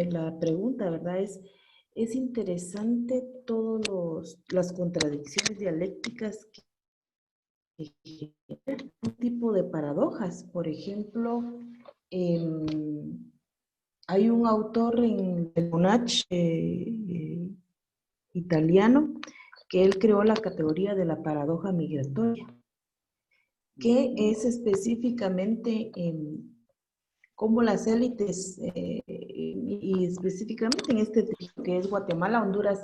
la pregunta, ¿verdad? Es interesante todas las contradicciones dialécticas que generan un tipo de paradojas. Por ejemplo, hay un autor en el Monach italiano que él creó la categoría de la paradoja migratoria, que es específicamente cómo las élites, y específicamente en este territorio que es Guatemala, Honduras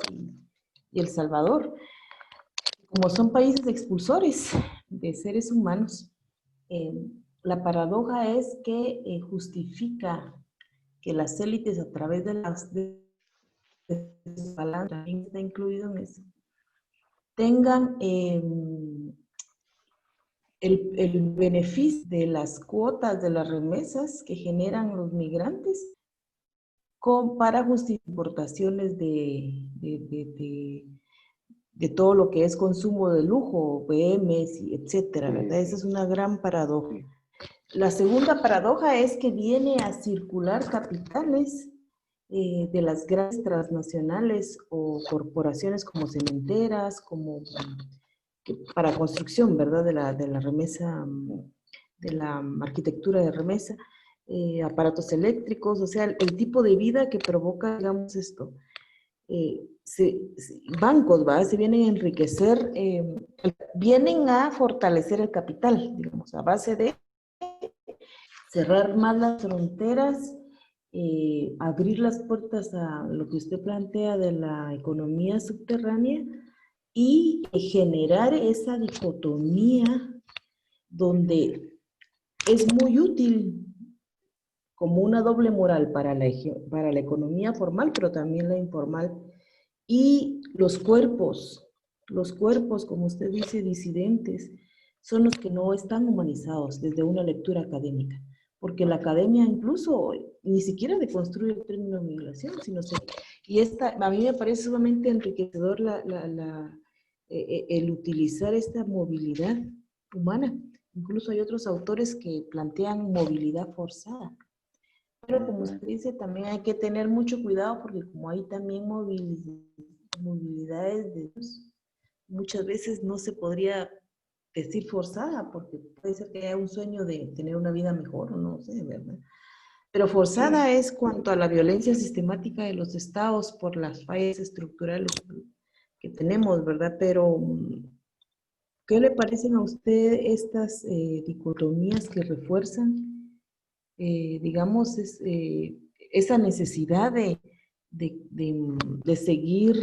y El Salvador, como son países expulsores de seres humanos, la paradoja es que justifica que las élites a través de las palabras, también está incluido en eso, tengan el beneficio de las cuotas de las remesas que generan los migrantes para justificar importaciones de todo lo que es consumo de lujo, BMs, etcétera, ¿verdad? Esa es una gran paradoja. La segunda paradoja es que viene a circular capitales de las grandes transnacionales o corporaciones como cementeras, como para construcción, ¿verdad? De la remesa, de la arquitectura de remesa, aparatos eléctricos, o sea, el tipo de vida que provoca, digamos, esto. Bancos, ¿va? Se vienen a enriquecer, vienen a fortalecer el capital, digamos, a base de cerrar más las fronteras, abrir las puertas a lo que usted plantea de la economía subterránea y generar esa dicotomía donde es muy útil como una doble moral para la economía formal, pero también la informal, y los cuerpos los cuerpos, como usted dice, disidentes, son los que no están humanizados desde una lectura académica, porque la academia incluso ni siquiera deconstruye el término migración, sino y a mí me parece sumamente enriquecedor el utilizar esta movilidad humana. Incluso hay otros autores que plantean movilidad forzada. Pero como usted dice, también hay que tener mucho cuidado porque como hay también movilidades muchas veces no se podría decir forzada, porque puede ser que haya un sueño de tener una vida mejor o no sé, ¿verdad? Pero forzada Sí. es cuanto a la violencia sistemática de los estados por las fallas estructurales que tenemos, ¿verdad? Pero, ¿qué le parecen a usted estas dicotomías que refuerzan, digamos, esa necesidad de seguir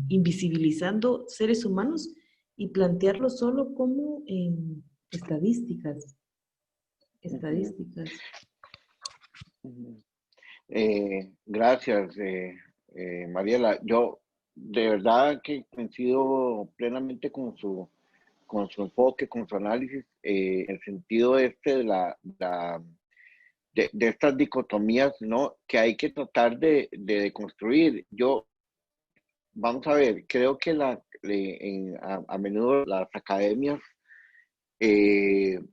invisibilizando seres humanos y plantearlo solo como estadísticas? Estadísticas. Gracias, Mariela. Yo de verdad que coincido plenamente con su enfoque, con su análisis, en el sentido este de estas dicotomías, ¿no? Que hay que tratar de construir. Vamos a ver, creo que a menudo las academias,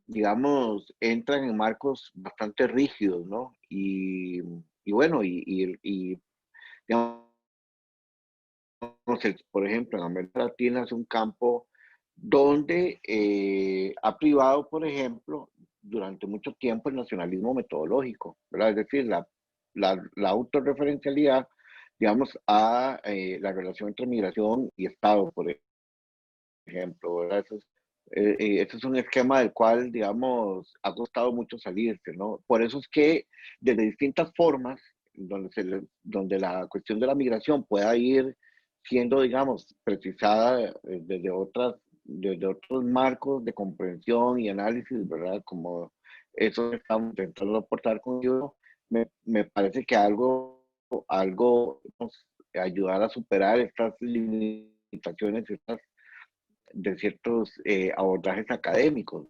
digamos, entran en marcos bastante rígidos, ¿no? Y bueno, digamos, por ejemplo, en América Latina es un campo donde ha privado, por ejemplo, durante mucho tiempo el nacionalismo metodológico, ¿verdad? Es decir, la autorreferencialidad, digamos, a la relación entre migración y Estado, por ejemplo, ¿verdad? Eso es un esquema del cual, digamos, ha costado mucho salirse, ¿no? Por eso es que desde distintas formas, donde la cuestión de la migración pueda ir siendo, digamos, precisada desde otros marcos de comprensión y análisis, ¿verdad? Como eso que estamos intentando aportar con yo, me parece que algo nos ayudar a superar estas limitaciones, de ciertos abordajes académicos.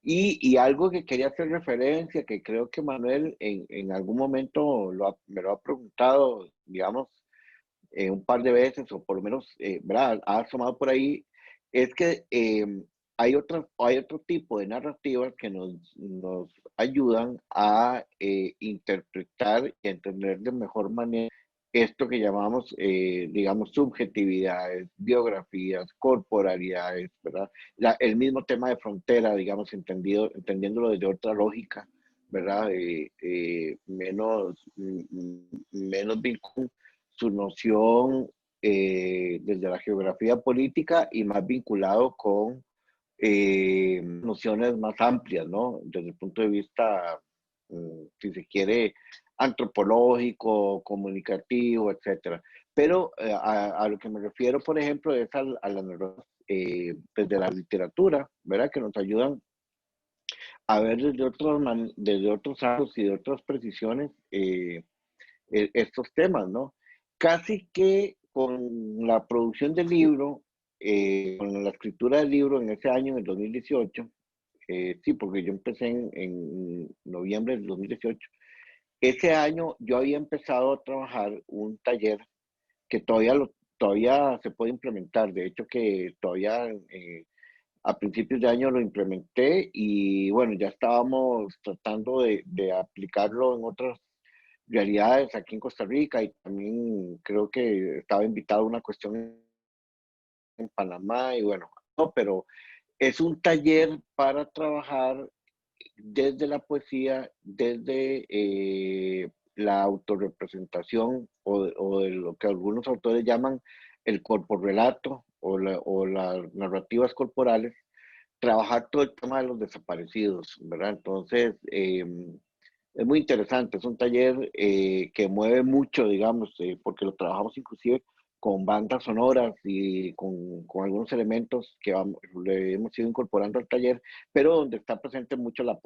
Y algo que quería hacer referencia, que creo que Manuel en algún momento me lo ha preguntado, digamos, un par de veces, o por lo menos ¿verdad? Ha asomado por ahí, es que hay otro tipo de narrativas que nos ayudan a interpretar y entender de mejor manera esto que llamamos, digamos, subjetividades, biografías, corporalidades, ¿verdad? El mismo tema de frontera, digamos, entendiéndolo desde otra lógica, ¿verdad? Menos vinculado su noción desde la geografía política y más vinculado con nociones más amplias, ¿no? Desde el punto de vista, si se quiere, antropológico, comunicativo, etcétera. Pero a lo que me refiero, por ejemplo, es a las narrativas desde la literatura, ¿verdad? Que nos ayudan a ver desde otros ángulos y de otras precisiones estos temas, ¿no? Casi que con la producción del libro, con la escritura del libro en ese año, en el 2018, sí, porque yo empecé en noviembre del 2018, ese año yo había empezado a trabajar un taller que todavía se puede implementar, de hecho que todavía a principios de año lo implementé y bueno, ya estábamos tratando de aplicarlo en otras realidades aquí en Costa Rica y también creo que estaba invitado a una cuestión en Panamá y bueno, no, pero es un taller para trabajar desde la poesía, desde la autorrepresentación o de lo que algunos autores llaman el corporrelato o las narrativas corporales, trabajar todo el tema de los desaparecidos, ¿verdad? Entonces, es muy interesante, es un taller que mueve mucho, digamos, porque lo trabajamos inclusive con bandas sonoras y con algunos elementos que le hemos ido incorporando al taller, pero donde está presente mucho la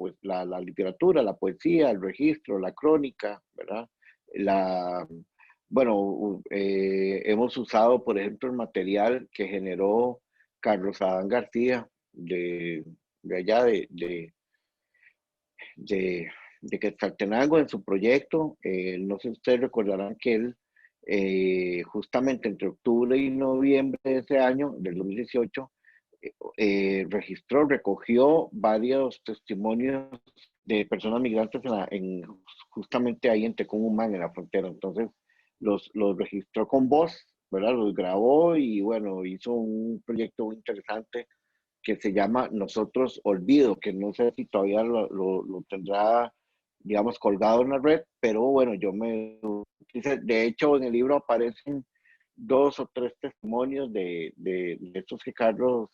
literatura, la poesía, el registro, la crónica, ¿verdad? La, bueno, hemos usado, por ejemplo, el material que generó Carlos Adán García de allá de, de Quetzaltenango en su proyecto. No sé si ustedes recordarán que él, justamente entre octubre y noviembre de ese año, del 2018, recogió varios testimonios de personas migrantes justamente ahí en Tecumumán, en la frontera. Entonces, los registró con voz, ¿verdad? Los grabó y bueno, hizo un proyecto muy interesante que se llama Nosotros Olvido, que no sé si todavía lo tendrá, digamos, colgado en la red, pero bueno, de hecho, en el libro aparecen 2 o 3 testimonios de estos que Carlos,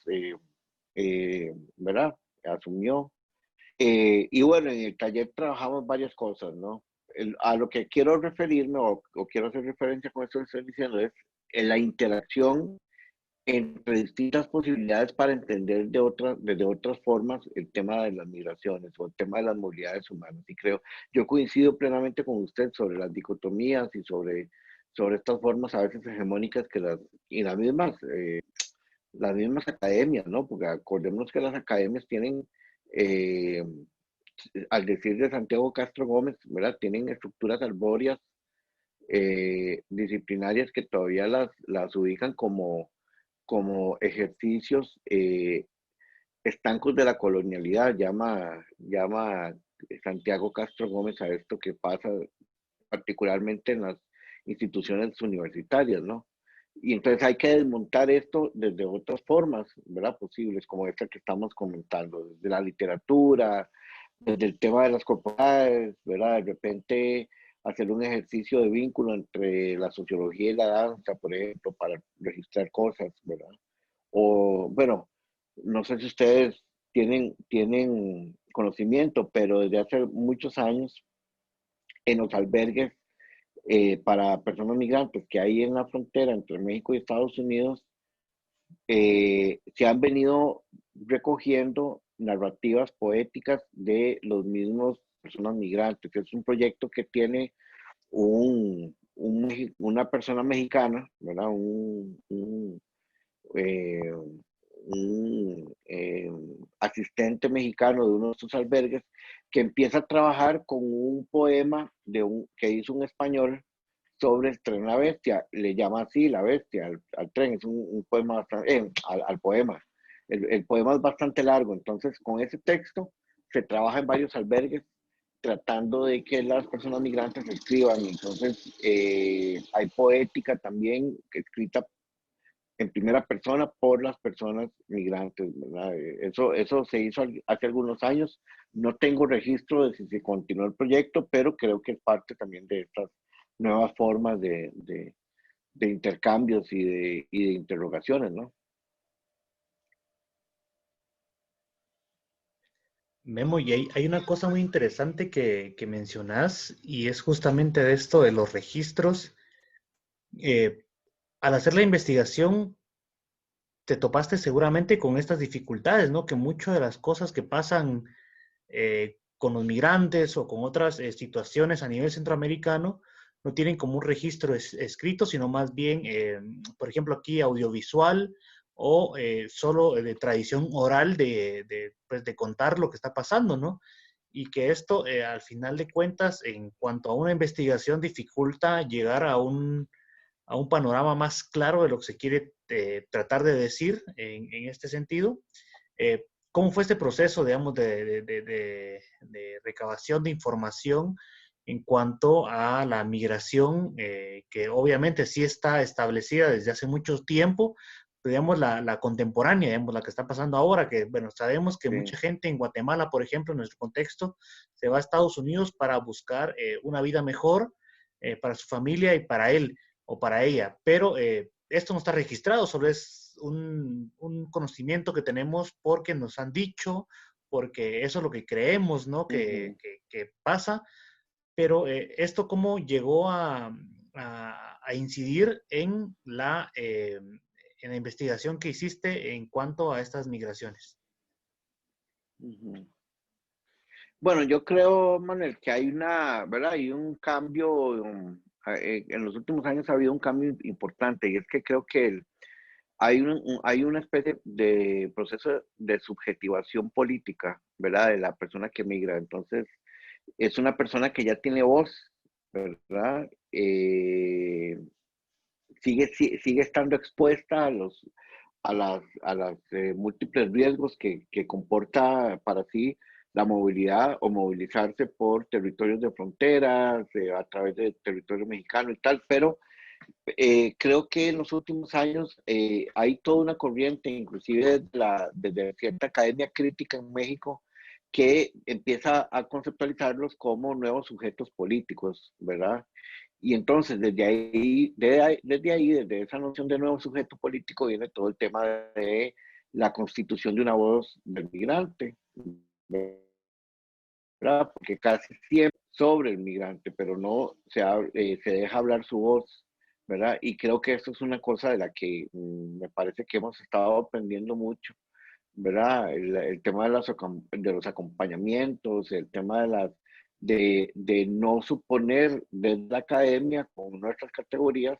¿verdad? Asumió. Y bueno, en el taller trabajamos varias cosas, ¿no? A lo que quiero referirme o quiero hacer referencia con esto que estoy diciendo es en la interacción entre distintas posibilidades para entender desde otras formas el tema de las migraciones o el tema de las movilidades humanas. Y yo coincido plenamente con usted sobre las dicotomías y sobre estas formas a veces hegemónicas y las mismas academias, ¿no? Porque acordémonos que las academias tienen, eh, al decir de Santiago Castro Gómez, ¿verdad? Tienen estructuras arbóreas, disciplinarias que todavía las ubican como ejercicios estancos de la colonialidad, llama Santiago Castro Gómez a esto que pasa particularmente en las instituciones universitarias, ¿no? Y entonces hay que desmontar esto desde otras formas, ¿verdad? Posibles, como esta que estamos comentando, desde la literatura, desde el tema de las corporalidades, ¿verdad? De repente hacer un ejercicio de vínculo entre la sociología y la danza, por ejemplo, para registrar cosas, ¿verdad? O, bueno, no sé si ustedes tienen conocimiento, pero desde hace muchos años en los albergues para personas migrantes que hay en la frontera entre México y Estados Unidos, se han venido recogiendo narrativas poéticas de los mismos personas migrantes. Es un proyecto que tiene una persona mexicana, ¿verdad? Eh, un asistente mexicano de uno de estos albergues que empieza a trabajar con un poema que hizo un español sobre el tren La Bestia. Le llama así La Bestia al tren, es un poema bastante, al poema. El poema es bastante largo, entonces con ese texto se trabaja en varios albergues tratando de que las personas migrantes escriban. Entonces hay poética también escrita en primera persona por las personas migrantes, ¿verdad? Eso se hizo hace algunos años. No tengo registro de si se continuó el proyecto, pero creo que es parte también de estas nuevas formas de intercambios y de interrogaciones, ¿no? Memo, y hay una cosa muy interesante que mencionas y es justamente de esto de los registros. Eh, Al hacer la investigación, te topaste seguramente con estas dificultades, ¿no? Que muchas de las cosas que pasan con los migrantes o con otras situaciones a nivel centroamericano no tienen como un registro escrito, sino más bien, por ejemplo, aquí audiovisual o solo de tradición oral pues de contar lo que está pasando, ¿no? Y que esto, al final de cuentas, en cuanto a una investigación, dificulta llegar a un panorama más claro de lo que se quiere tratar de decir en este sentido. ¿Cómo fue este proceso, digamos, de recabación de información en cuanto a la migración, que obviamente sí está establecida desde hace mucho tiempo, pero digamos la contemporánea, digamos, la que está pasando ahora, que bueno, sabemos que Sí. mucha gente en Guatemala, por ejemplo, en nuestro contexto, se va a Estados Unidos para buscar una vida mejor para su familia y para él o para ella, pero esto no está registrado, solo es un conocimiento que tenemos porque nos han dicho, porque eso es lo que creemos, ¿no? Ujú. Que pasa, pero esto cómo llegó a incidir en la investigación que hiciste en cuanto a estas migraciones. Ujú. Bueno, yo creo, Manuel, que hay ¿verdad? Hay un cambio en los últimos años ha habido un cambio importante y es que creo que hay una especie de proceso de subjetivación política, ¿verdad? De la persona que migra. Entonces, es una persona que ya tiene voz, ¿verdad? Sigue estando expuesta a las múltiples riesgos que comporta para sí la movilidad o movilizarse por territorios de fronteras, a través del territorio mexicano y tal, pero creo que en los últimos años hay toda una corriente, inclusive desde cierta academia crítica en México, que empieza a conceptualizarlos como nuevos sujetos políticos, ¿verdad? Y entonces desde esa noción de nuevo sujeto político viene todo el tema de la constitución de una voz del migrante, ¿verdad? Porque casi siempre sobre el migrante, pero no se deja hablar su voz, ¿verdad? Y creo que eso es una cosa de la que me parece que hemos estado aprendiendo mucho, ¿verdad? El tema de los acompañamientos, el tema de no suponer desde la academia con nuestras categorías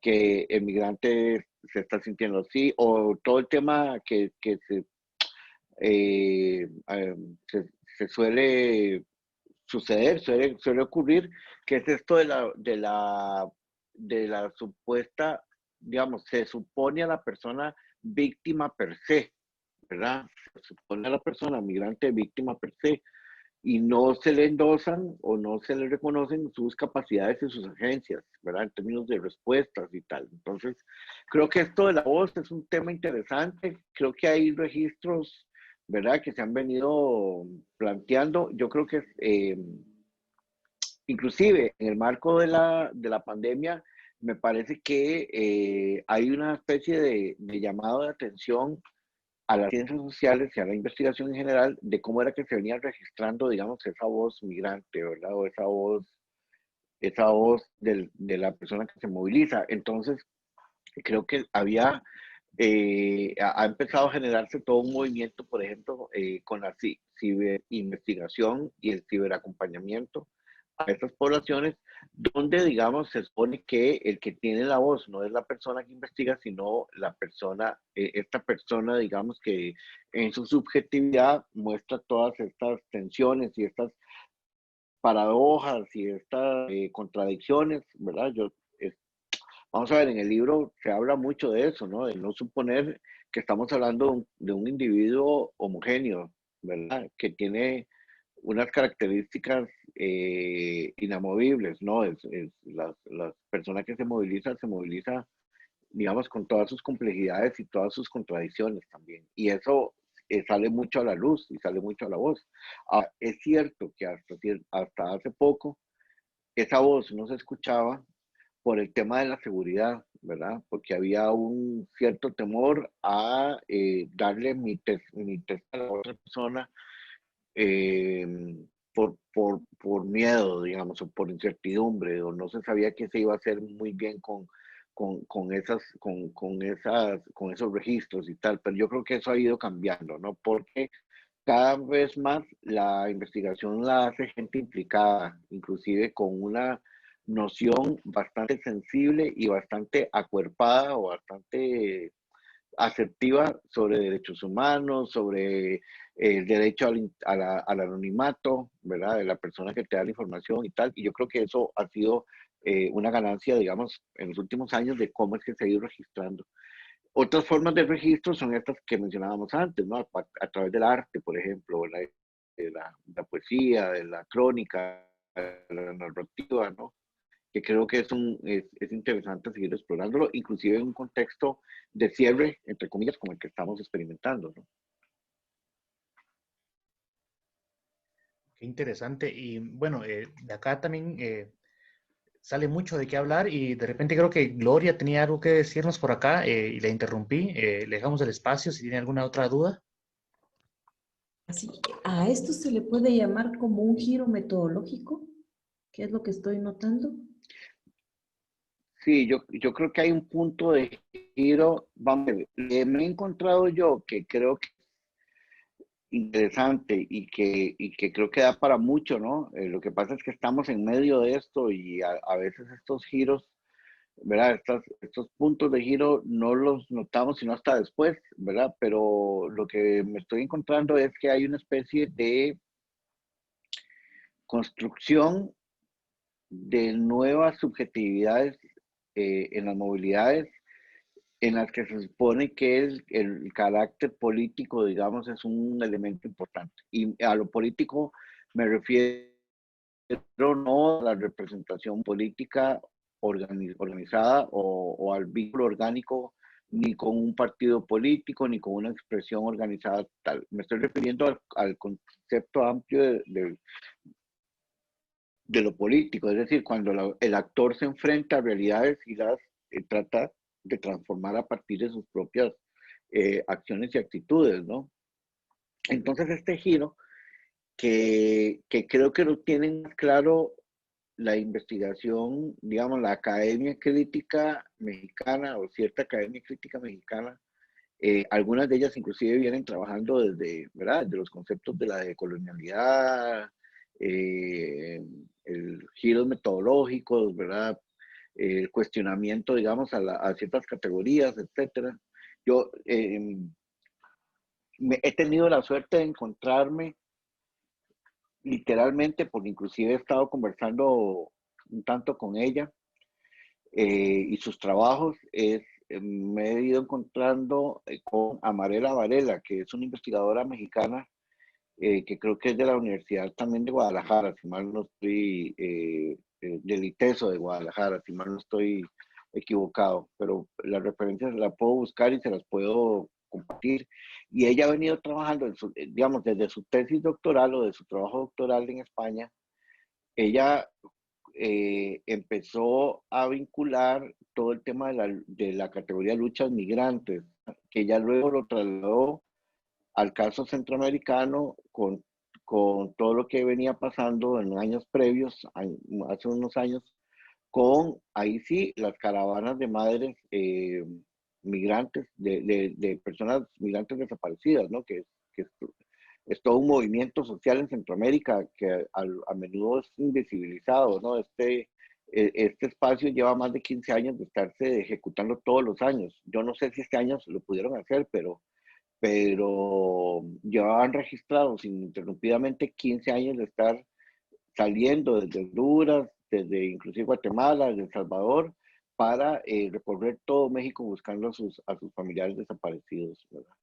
que el migrante se está sintiendo así, o todo el tema que eh, eh, se suele suceder, suele ocurrir, que es esto de la supuesta, digamos, se supone a la persona víctima per se, ¿verdad? Se supone a la persona migrante víctima per se y no se le endosan o no se le reconocen sus capacidades y sus agencias, ¿verdad? En términos de respuestas y tal. Entonces, creo que esto de la voz es un tema interesante. Creo que hay registros, ¿verdad? Que se han venido planteando. Yo creo que inclusive en el marco de la pandemia, me parece que hay una especie de llamado de atención a las ciencias sociales y a la investigación en general de cómo era que se venía registrando, digamos, esa voz migrante, ¿verdad? O esa voz de la persona que se moviliza. Entonces, creo que ha empezado a generarse todo un movimiento, por ejemplo, con la ciberinvestigación y el ciberacompañamiento a estas poblaciones, donde, digamos, se supone que el que tiene la voz no es la persona que investiga, sino esta persona, digamos, que en su subjetividad muestra todas estas tensiones y estas paradojas y estas contradicciones, ¿verdad? Vamos a ver, en el libro se habla mucho de eso, ¿no? De no suponer que estamos hablando de un individuo homogéneo, ¿verdad? Que tiene unas características inamovibles, ¿no? La persona que se moviliza, digamos, con todas sus complejidades y todas sus contradicciones también. Y eso sale mucho a la luz y sale mucho a la voz. Ah, es cierto que hasta hace poco esa voz no se escuchaba por el tema de la seguridad, ¿verdad? Porque había un cierto temor a darle mi test a la otra persona eh, por miedo, digamos, o por incertidumbre, o no se sabía qué se iba a hacer muy bien con esos registros y tal, pero yo creo que eso ha ido cambiando, ¿no? Porque cada vez más la investigación la hace gente implicada, inclusive con una noción bastante sensible y bastante acuerpada o bastante asertiva sobre derechos humanos, sobre el derecho al anonimato, ¿verdad? De la persona que te da la información y tal. Y yo creo que eso ha sido una ganancia, digamos, en los últimos años de cómo es que se ha ido registrando. Otras formas de registro son estas que mencionábamos antes, ¿no? A través del arte, por ejemplo, de la poesía, de la crónica, de la narrativa, ¿no? Que creo que es interesante seguir explorándolo, inclusive en un contexto de cierre, entre comillas, como el que estamos experimentando, ¿no? Qué interesante. Y bueno, de acá también sale mucho de qué hablar y de repente creo que Gloria tenía algo que decirnos por acá y le interrumpí. Le dejamos el espacio si tiene alguna otra duda. Así, a esto se le puede llamar como un giro metodológico, que es lo que estoy notando. Sí, yo creo que hay un punto de giro, vamos, me he encontrado yo que creo que interesante y que creo que da para mucho, ¿no? Lo que pasa es que estamos en medio de esto y a veces estos giros, ¿verdad? Estos puntos de giro no los notamos sino hasta después, ¿verdad? Pero lo que me estoy encontrando es que hay una especie de construcción de nuevas subjetividades en las movilidades en las que se supone que el carácter político, digamos, es un elemento importante. Y a lo político me refiero no a la representación política organizada o al vínculo orgánico ni con un partido político ni con una expresión organizada tal. Me estoy refiriendo al concepto amplio de lo político, es decir, cuando el actor se enfrenta a realidades y las trata de transformar a partir de sus propias acciones y actitudes, ¿no? Entonces este giro, que creo que lo tienen claro la investigación, digamos, la Academia Crítica Mexicana o cierta Academia Crítica Mexicana, algunas de ellas inclusive vienen trabajando desde, ¿verdad? De los conceptos de la decolonialidad, giros metodológicos, ¿verdad? El cuestionamiento, digamos, a ciertas categorías, etcétera. Yo he tenido la suerte de encontrarme literalmente, porque inclusive he estado conversando un tanto con ella y sus trabajos, me he ido encontrando con Amarela Varela, que es una investigadora mexicana que creo que es de la Universidad también de Guadalajara, si mal no estoy, del ITESO de Guadalajara, si mal no estoy equivocado, pero las referencias las puedo buscar y se las puedo compartir. Y ella ha venido trabajando, digamos, desde su tesis doctoral o de su trabajo doctoral en España, ella empezó a vincular todo el tema de la categoría luchas migrantes, que ella luego lo trasladó al caso centroamericano con todo lo que venía pasando en años previos, hace unos años, con ahí sí las caravanas de madres migrantes, de personas migrantes desaparecidas, ¿no? Que es todo un movimiento social en Centroamérica que a menudo es invisibilizado, ¿no? Este espacio lleva más de 15 años de estarse ejecutando todos los años. Yo no sé si este año se lo pudieron hacer, pero llevaban registrados ininterrumpidamente 15 años de estar saliendo desde Honduras, desde inclusive Guatemala, desde El Salvador, para recorrer todo México buscando a sus familiares desaparecidos, ¿verdad?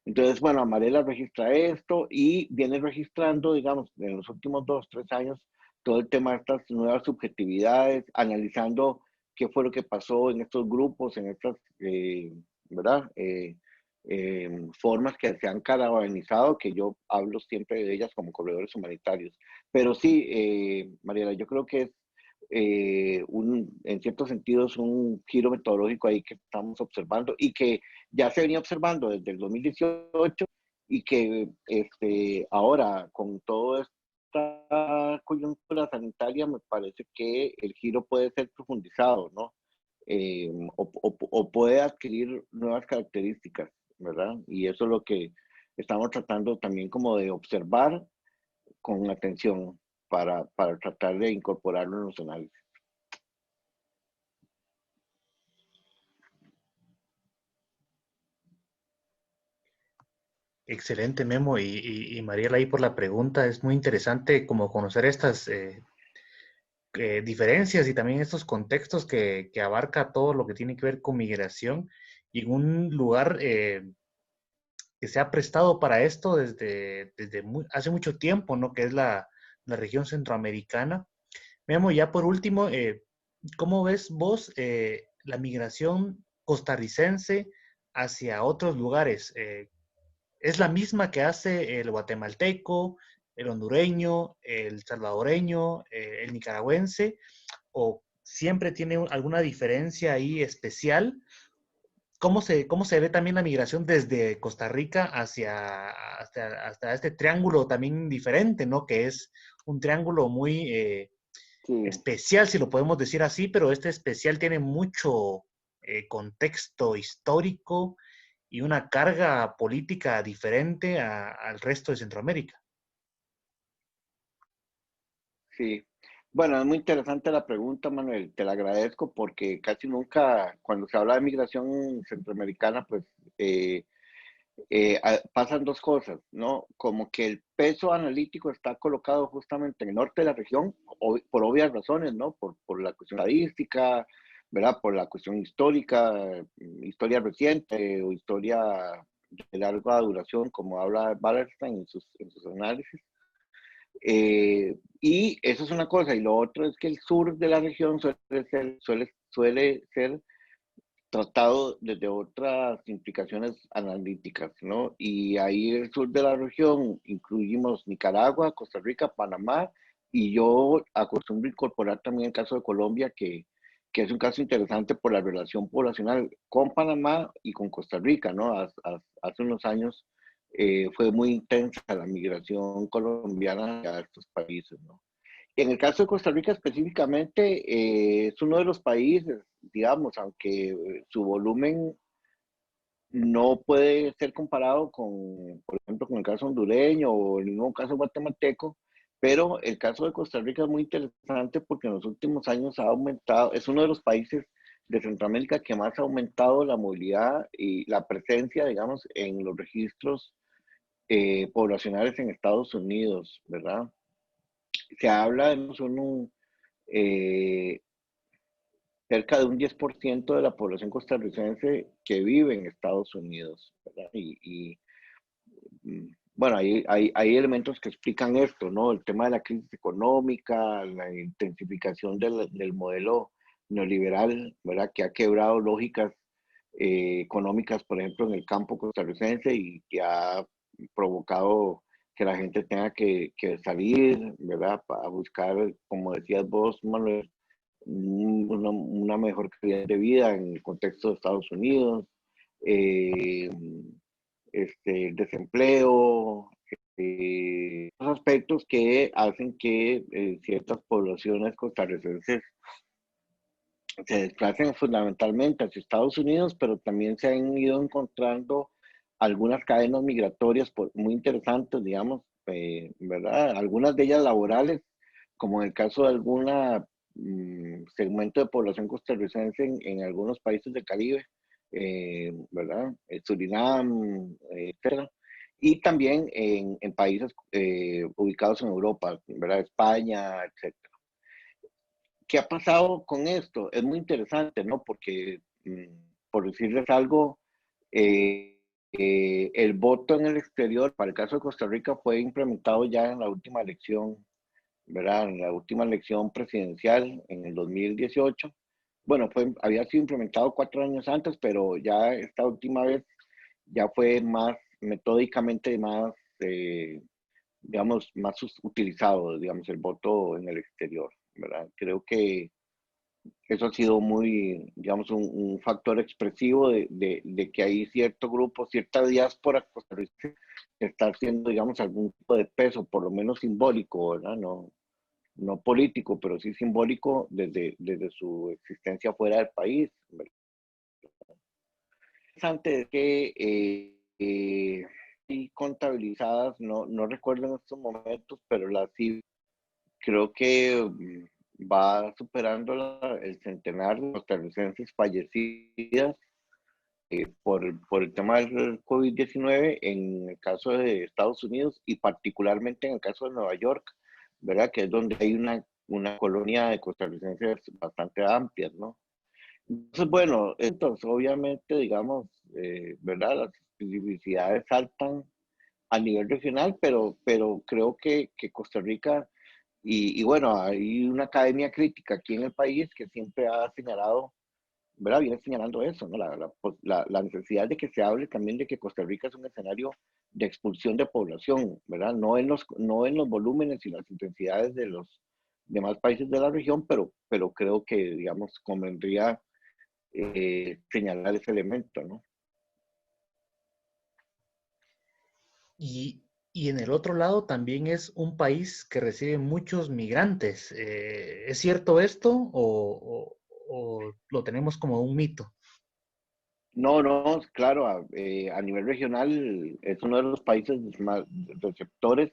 Entonces, bueno, Amarela registra esto y viene registrando, digamos, en los últimos 2, 3 años, todo el tema de estas nuevas subjetividades, analizando qué fue lo que pasó en estos grupos, en estas, ¿verdad? Formas que se han caravanizado, que yo hablo siempre de ellas como corredores humanitarios. Pero sí, Mariela, yo creo que es en cierto sentido es un giro metodológico ahí que estamos observando y que ya se venía observando desde el 2018 y que ahora con toda esta coyuntura sanitaria me parece que el giro puede ser profundizado, ¿no? O puede adquirir nuevas características, ¿verdad? Y eso es lo que estamos tratando también como de observar con atención para tratar de incorporarlo en los análisis. Excelente, Memo, y Mariela, ahí por la pregunta. Es muy interesante como conocer estas diferencias y también estos contextos que abarca todo lo que tiene que ver con migración y en un lugar que se ha prestado para esto desde hace mucho tiempo, ¿no? Que es la región centroamericana. Memo, ya por último, ¿cómo ves vos la migración costarricense hacia otros lugares? ¿Es la misma que hace el guatemalteco, el hondureño, el salvadoreño, el nicaragüense? ¿O siempre tiene alguna diferencia ahí especial? Cómo se ve también la migración desde Costa Rica hasta este triángulo también diferente, ¿no? Que es un triángulo muy Sí. especial, si lo podemos decir así, pero este especial tiene mucho contexto histórico y una carga política diferente al resto de Centroamérica. Sí. Bueno, es muy interesante la pregunta, Manuel. Te la agradezco porque casi nunca, cuando se habla de migración centroamericana, pues eh, pasan dos cosas, ¿no? Como que el peso analítico está colocado justamente en el norte de la región, por obvias razones, ¿no? Por la cuestión estadística, ¿verdad? Por la cuestión histórica, historia reciente o historia de larga duración, como habla Wallerstein en sus análisis. Y eso es una cosa, y lo otro es que el sur de la región suele ser tratado desde otras implicaciones analíticas, ¿no? Y ahí el sur de la región incluimos Nicaragua, Costa Rica, Panamá, y yo acostumbro incorporar también el caso de Colombia, que es un caso interesante por la relación poblacional con Panamá y con Costa Rica, ¿no? Hace unos años fue muy intensa la migración colombiana a estos países, ¿no? En el caso de Costa Rica específicamente, es uno de los países, digamos, aunque su volumen no puede ser comparado con, por ejemplo, con el caso hondureño o el mismo caso guatemalteco, pero el caso de Costa Rica es muy interesante porque en los últimos años ha aumentado, es uno de los países de Centroamérica que más ha aumentado la movilidad y la presencia, digamos, en los registros poblacionales en Estados Unidos, ¿verdad? Se habla de eh, cerca de un 10% de la población costarricense que vive en Estados Unidos, ¿verdad? Bueno, hay elementos que explican esto, ¿no? El tema de la crisis económica, la intensificación del modelo neoliberal, ¿verdad? Que ha quebrado lógicas económicas, por ejemplo, en el campo costarricense y que ha provocado que la gente tenga que salir, ¿verdad? Para buscar, como decías vos, Manuel, una mejor calidad de vida en el contexto de Estados Unidos, eh, desempleo, aspectos que hacen que ciertas poblaciones costarricenses se desplacen fundamentalmente hacia Estados Unidos, pero también se han ido encontrando algunas cadenas migratorias muy interesantes, digamos, ¿verdad? Algunas de ellas laborales, como en el caso de alguna segmento de población costarricense en algunos países del Caribe, ¿verdad? Surinam, etcétera. Y también en países ubicados en Europa, ¿verdad? España, etcétera. ¿Qué ha pasado con esto? Es muy interesante, ¿no? Porque, por decirles algo, el voto en el exterior, para el caso de Costa Rica, fue implementado ya en la última elección, ¿verdad? En la última elección presidencial en el 2018. Bueno, había sido implementado 4 años antes, pero ya esta última vez ya fue más metódicamente más, digamos, más utilizado, digamos, el voto en el exterior, ¿verdad? Creo que eso ha sido muy, digamos, un factor expresivo de que hay cierto grupo, cierta diáspora costarricense que está haciendo, digamos, algún tipo de peso, por lo menos simbólico, ¿verdad? No político, pero sí simbólico desde su existencia fuera del país. Antes que y contabilizadas, no recuerdo en estos momentos, pero las sí creo que va superando el centenar de costarricenses fallecidas por el tema del COVID-19 en el caso de Estados Unidos y particularmente en el caso de Nueva York, ¿verdad? Que es donde hay una colonia de costarricenses bastante amplia, ¿no? Entonces, bueno, entonces obviamente, digamos, ¿verdad? Las especificidades saltan a nivel regional, pero creo que Costa Rica, y bueno, hay una academia crítica aquí en el país que siempre ha señalado, ¿verdad? Viene señalando eso, ¿no? La necesidad de que se hable también de que Costa Rica es un escenario de expulsión de población, ¿verdad? No en los volúmenes y las intensidades de los demás países de la región, pero creo que, digamos, convendría señalar ese elemento, ¿no? Y en el otro lado también es un país que recibe muchos migrantes. ¿Es cierto esto o lo tenemos como un mito? No, no, claro, a nivel regional es uno de los países más receptores.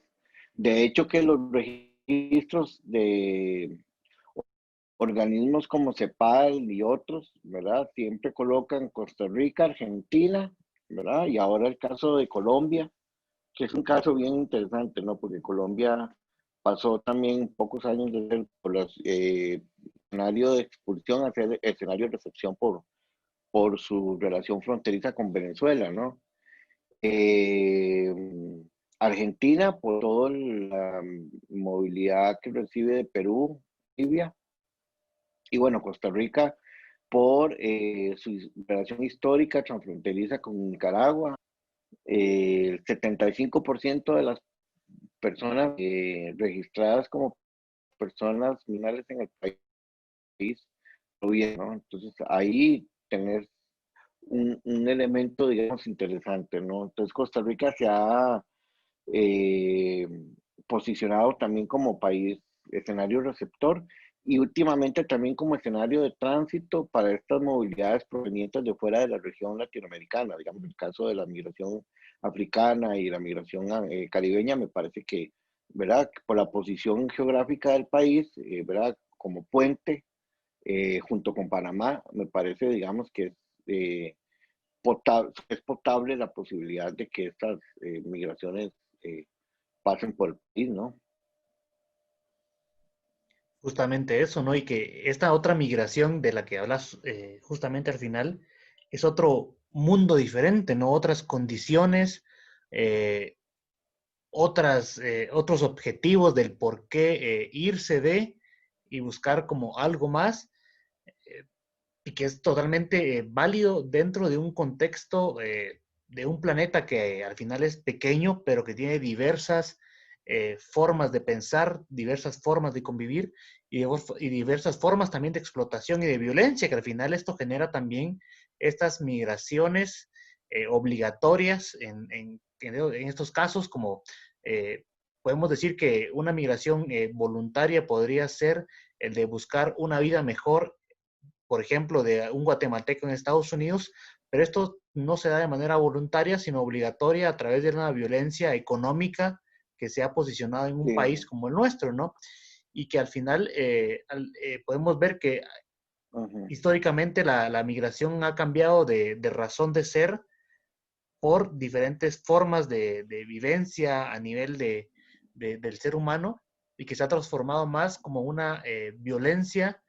De hecho, que los registros de organismos como CEPAL y otros, ¿verdad? Siempre colocan Costa Rica, Argentina, ¿verdad? Y ahora el caso de Colombia, que es un caso bien interesante, ¿no? Porque Colombia pasó también pocos años de ser por los, escenario de expulsión a ser escenario de recepción por su relación fronteriza con Venezuela, ¿no? Eh, Argentina, por toda la movilidad que recibe de Perú, Libia, y bueno, Costa Rica por su relación histórica transfronteriza con Nicaragua. El 75% de las personas registradas como personas minales en el país lo vienen, ¿no? Entonces ahí tenés un elemento, digamos, interesante, ¿no? Entonces Costa Rica se ha eh, posicionado también como país, escenario receptor y últimamente también como escenario de tránsito para estas movilidades provenientes de fuera de la región latinoamericana, digamos, el caso de la migración africana y la migración caribeña, me parece que, ¿verdad? Por la posición geográfica del país, ¿verdad? Como puente, junto con Panamá, me parece, digamos, que es potable la posibilidad de que estas migraciones eh, pasen por el país, ¿no? Justamente eso, ¿no? Y que esta otra migración de la que hablas justamente al final es otro mundo diferente, ¿no? Otras condiciones, eh, otros objetivos del por qué irse de y buscar como algo más, eh, y que es totalmente válido dentro de un contexto de un planeta que al final es pequeño, pero que tiene diversas formas de pensar, diversas formas de convivir y diversas formas también de explotación y de violencia, que al final esto genera también estas migraciones obligatorias en estos casos, como eh, podemos decir que una migración voluntaria podría ser el de buscar una vida mejor, por ejemplo, de un guatemalteco en Estados Unidos, pero esto no se da de manera voluntaria, sino obligatoria a través de una violencia económica que se ha posicionado en un Sí, país como el nuestro, ¿no? Y que al final podemos ver que uh-huh. históricamente la migración ha cambiado de razón de ser por diferentes formas de vivencia a nivel del ser humano y que se ha transformado más como una violencia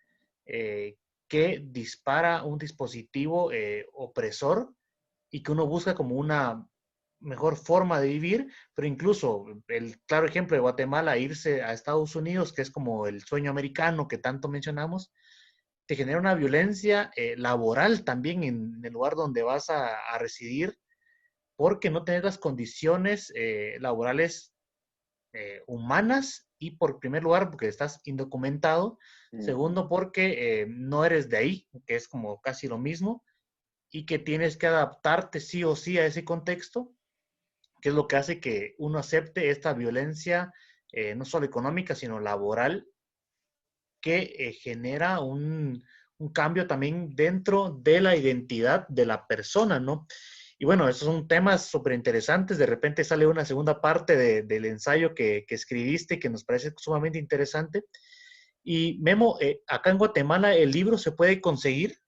eh, que dispara un dispositivo opresor y que uno busca como una mejor forma de vivir, pero incluso el claro ejemplo de Guatemala, irse a Estados Unidos, que es como el sueño americano que tanto mencionamos, te genera una violencia laboral también en el lugar donde vas a residir, porque no tenés las condiciones laborales humanas y por primer lugar porque estás indocumentado, Uh-huh. segundo porque no eres de ahí, que es como casi lo mismo, y que tienes que adaptarte sí o sí a ese contexto, que es lo que hace que uno acepte esta violencia no solo económica, sino laboral, que genera un cambio también dentro de la identidad de la persona, ¿no? Y bueno, esos son temas súper interesantes. De repente sale una segunda parte del ensayo que escribiste que nos parece sumamente interesante. Y Memo, acá en Guatemala el libro se puede conseguir.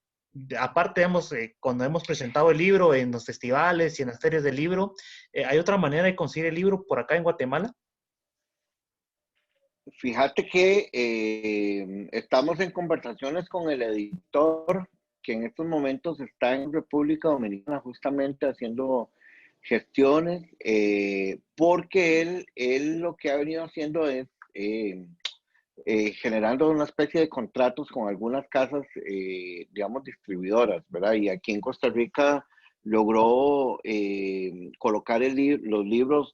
Aparte, cuando hemos presentado el libro en los festivales y en las ferias del libro, ¿hay otra manera de conseguir el libro por acá en Guatemala? Fíjate que estamos en conversaciones con el editor que en estos momentos está en República Dominicana justamente haciendo gestiones, porque él lo que ha venido haciendo es generando una especie de contratos con algunas casas, digamos, distribuidoras, ¿verdad? Y aquí en Costa Rica logró colocar los libros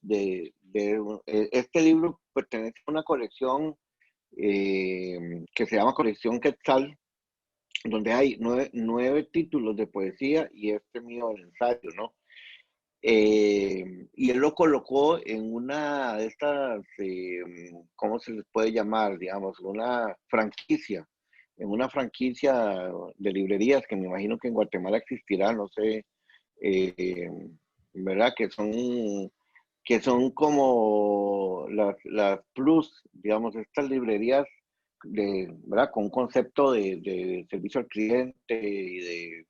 este libro pertenece a una colección que se llama Colección Quetzal, donde hay nueve títulos de poesía y este mío el ensayo, ¿no? Y él lo colocó en una de estas, ¿cómo se les puede llamar? Digamos, una franquicia en una franquicia de librerías que me imagino que en Guatemala existirá, no sé, eh, ¿verdad? Que son como las plus, digamos, estas librerías ¿verdad? Con un concepto de servicio al cliente y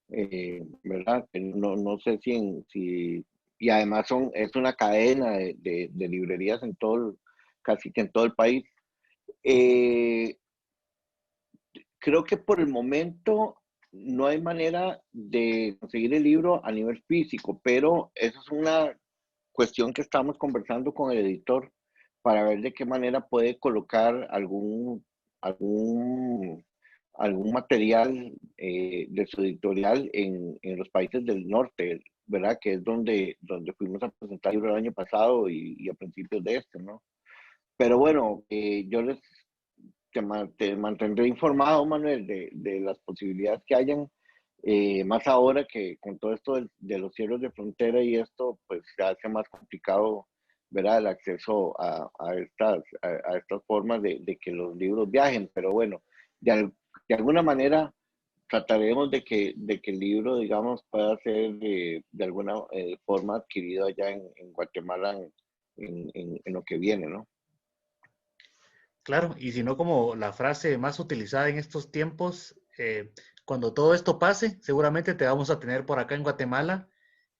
de, ¿verdad? No sé si, y además es una cadena de librerías en casi que en todo el país. Eh, Creo que por el momento no hay manera de conseguir el libro a nivel físico, pero eso es una cuestión que estamos conversando con el editor para ver de qué manera puede colocar algún, algún material de su editorial en los países del norte, ¿verdad? Que es donde fuimos a presentar el libro el año pasado y a principios de este, ¿no? Pero bueno, yo te mantendré informado, Manuel, de las posibilidades que hayan, más ahora que con todo esto de los cierres de frontera y esto, pues se hace más complicado, ¿verdad? El acceso a estas formas de que los libros viajen, pero bueno, de alguna manera trataremos de que el libro, digamos, pueda ser de alguna forma adquirido allá en Guatemala en lo que viene, ¿no? Claro, y si no como la frase más utilizada en estos tiempos, cuando todo esto pase, seguramente te vamos a tener por acá en Guatemala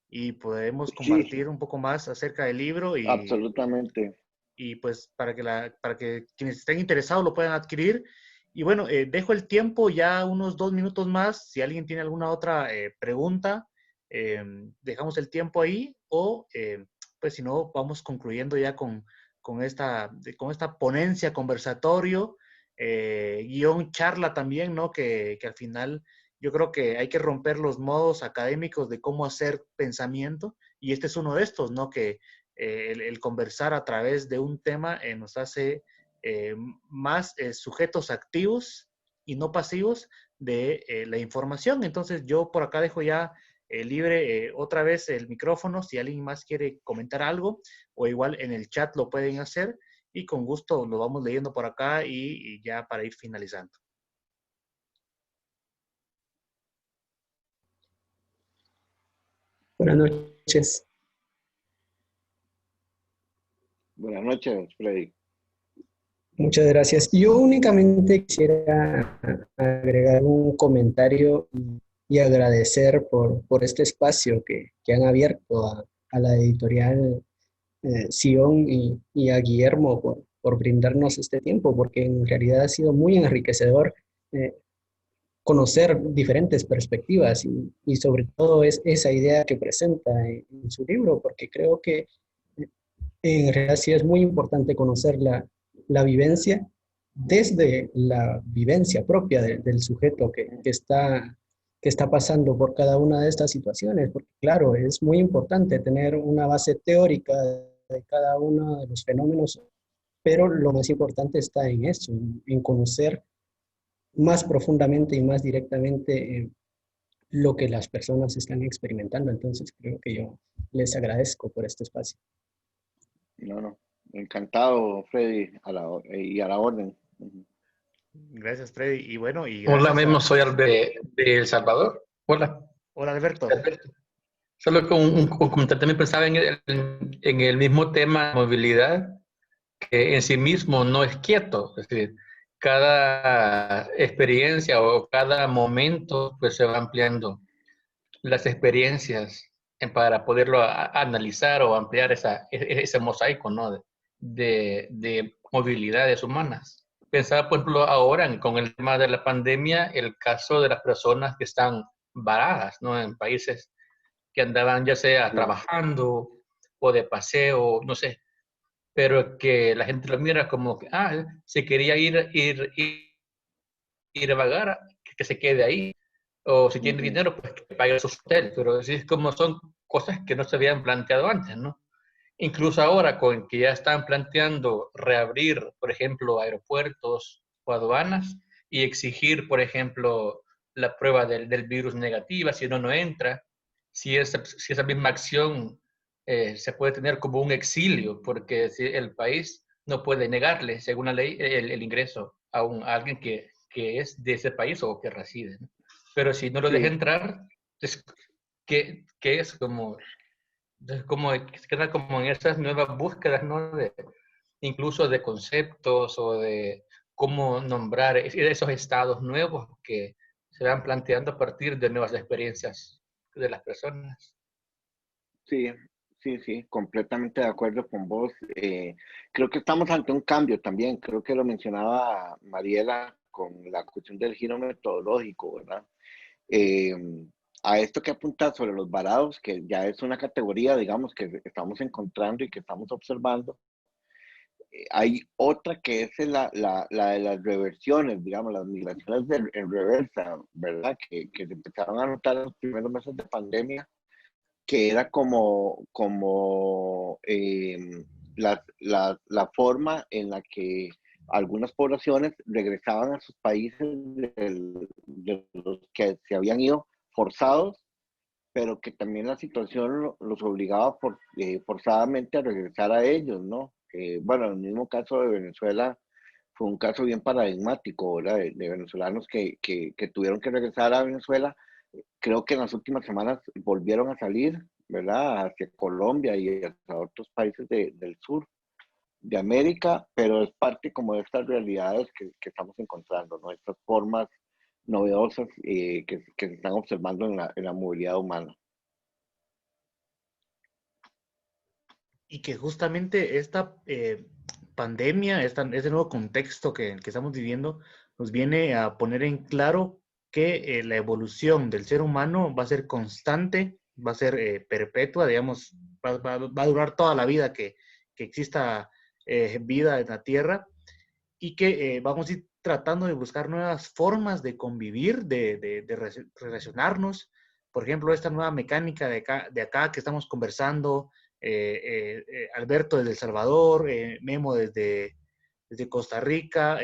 y podemos Sí, compartir un poco más acerca del libro absolutamente. y pues para que quienes estén interesados lo puedan adquirir. Y bueno, dejo el tiempo ya unos 2 minutos más. Si alguien tiene alguna otra pregunta, dejamos el tiempo ahí o pues si no, vamos concluyendo ya con esta ponencia, conversatorio, guión charla también, ¿no? Que al final yo creo que hay que romper los modos académicos de cómo hacer pensamiento y este es uno de estos, ¿no? Que el conversar a través de un tema nos hace más sujetos activos y no pasivos de la información. Entonces yo por acá dejo ya libre otra vez el micrófono si alguien más quiere comentar algo o igual en el chat lo pueden hacer y con gusto lo vamos leyendo por acá y ya para ir finalizando. Buenas noches. Buenas noches, Freddy. Muchas gracias. Yo únicamente quisiera agregar un comentario y agradecer por este espacio que han abierto a la editorial Sion y a Guillermo por brindarnos este tiempo, porque en realidad ha sido muy enriquecedor eh, conocer diferentes perspectivas y sobre todo es esa idea que presenta en su libro, porque creo que en realidad sí es muy importante conocer la vivencia desde la vivencia propia del sujeto que está pasando por cada una de estas situaciones, porque claro, es muy importante tener una base teórica de cada uno de los fenómenos, pero lo más importante está en eso, en conocer más profundamente y más directamente lo que las personas están experimentando. Entonces creo que yo les agradezco por este espacio. No, encantado, Freddy, y a la orden. Gracias, Freddy. Y bueno, y Hola, gracias mismo a... soy de El Salvador. Hola. Hola, Alberto. Solo con un comentario, también pensaba en el mismo tema, movilidad, que en sí mismo no es quieto. Es decir, cada experiencia o cada momento pues se va ampliando las experiencias para poderlo analizar o ampliar ese mosaico, ¿no? de movilidades humanas. Pensaba, por ejemplo, ahora con el tema de la pandemia, el caso de las personas que están varadas, ¿no? En países que andaban ya sea Sí, trabajando o de paseo, no sé, pero que la gente lo mira como que, se quería ir a vagar, que se quede ahí, o si tiene ujú, dinero, pues que pague su hotel, pero así es como son cosas que no se habían planteado antes, ¿no? Incluso ahora con que ya están planteando reabrir, por ejemplo, aeropuertos o aduanas y exigir, por ejemplo, la prueba del virus negativa, si uno no entra, si esa misma acción se puede tener como un exilio, porque si el país no puede negarle, según la ley, el ingreso a alguien que es de ese país o que reside, ¿no? Pero si no lo deja Sí, entrar, es que es como se queda como en esas nuevas búsquedas, ¿no? Incluso de conceptos o de cómo nombrar esos estados nuevos que se van planteando a partir de nuevas experiencias de las personas. sí, sí, completamente de acuerdo con vos. Creo que estamos ante un cambio también, creo que lo mencionaba Mariela con la cuestión del giro metodológico, ¿verdad? Eh, a esto que apunta sobre los varados, que ya es una categoría, digamos, que estamos encontrando y que estamos observando. Hay otra que es la de las reversiones, digamos, las migraciones en reversa, ¿verdad? Que se empezaron a notar en los primeros meses de pandemia, que era como la forma en la que algunas poblaciones regresaban a sus países de los que se habían ido forzados, pero que también la situación los obligaba forzadamente a regresar a ellos, ¿no? Bueno, el mismo caso de Venezuela fue un caso bien paradigmático, ¿verdad? De venezolanos que tuvieron que regresar a Venezuela. Creo que en las últimas semanas volvieron a salir, ¿verdad? Hacia Colombia y hacia otros países del sur de América, pero es parte como de estas realidades que estamos encontrando, ¿no? Estas formas novedosas que se están observando en la movilidad humana. Y que justamente esta pandemia, este nuevo contexto que estamos viviendo, nos viene a poner en claro que la evolución del ser humano va a ser constante, va a ser perpetua, digamos, va a durar toda la vida que exista vida en la Tierra, y que vamos a ir tratando de buscar nuevas formas de convivir, de relacionarnos. Por ejemplo, esta nueva mecánica de acá que estamos conversando, Alberto desde El Salvador, Memo desde Costa Rica,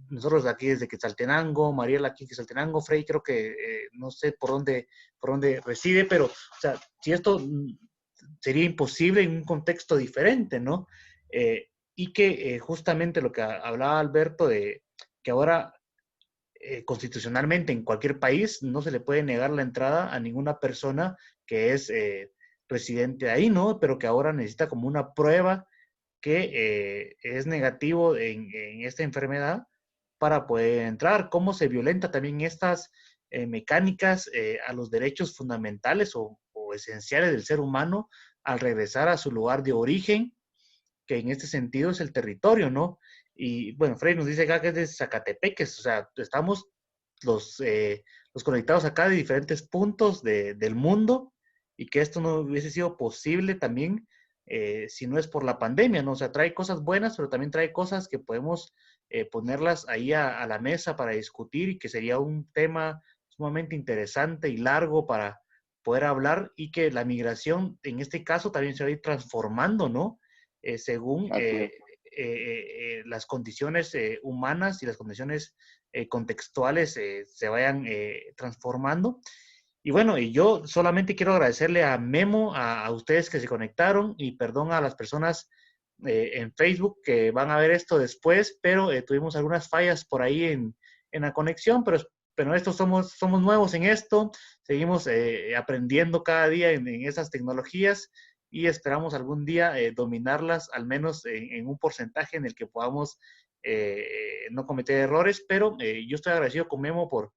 nosotros aquí desde Quetzaltenango, Mariela aquí en Quetzaltenango, Frey creo que no sé por dónde reside, pero o sea, si esto sería imposible en un contexto diferente, ¿no? Y que justamente lo que hablaba Alberto de que ahora constitucionalmente en cualquier país no se le puede negar la entrada a ninguna persona que es residente ahí, ¿no? Pero que ahora necesita como una prueba que es negativo en esta enfermedad para poder entrar. Cómo se violenta también estas mecánicas a los derechos fundamentales o esenciales del ser humano al regresar a su lugar de origen, que en este sentido es el territorio, ¿no? Y bueno, Frey nos dice acá que es de Zacatepeques, o sea, estamos los conectados acá de diferentes puntos del mundo y que esto no hubiese sido posible también si no es por la pandemia, ¿no? O sea, trae cosas buenas, pero también trae cosas que podemos ponerlas ahí a la mesa para discutir y que sería un tema sumamente interesante y largo para poder hablar y que la migración en este caso también se va a ir transformando, ¿no? Según Así es. las condiciones humanas y las condiciones contextuales se vayan transformando. Y bueno, y yo solamente quiero agradecerle a Memo, a ustedes que se conectaron y perdón a las personas en Facebook que van a ver esto después, pero tuvimos algunas fallas por ahí en la conexión, pero estos somos nuevos en esto, seguimos aprendiendo cada día en esas tecnologías y esperamos algún día dominarlas, al menos en un porcentaje en el que podamos no cometer errores, pero yo estoy agradecido con Memo por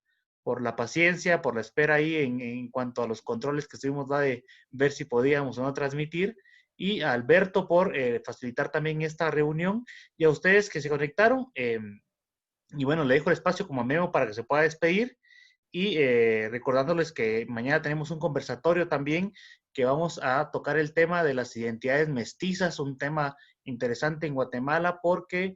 la paciencia, por la espera ahí en cuanto a los controles que estuvimos de ver si podíamos o no transmitir, y a Alberto por facilitar también esta reunión, y a ustedes que se conectaron, y bueno, le dejo el espacio como a Memo para que se pueda despedir, y recordándoles que mañana tenemos un conversatorio también que vamos a tocar el tema de las identidades mestizas, un tema interesante en Guatemala porque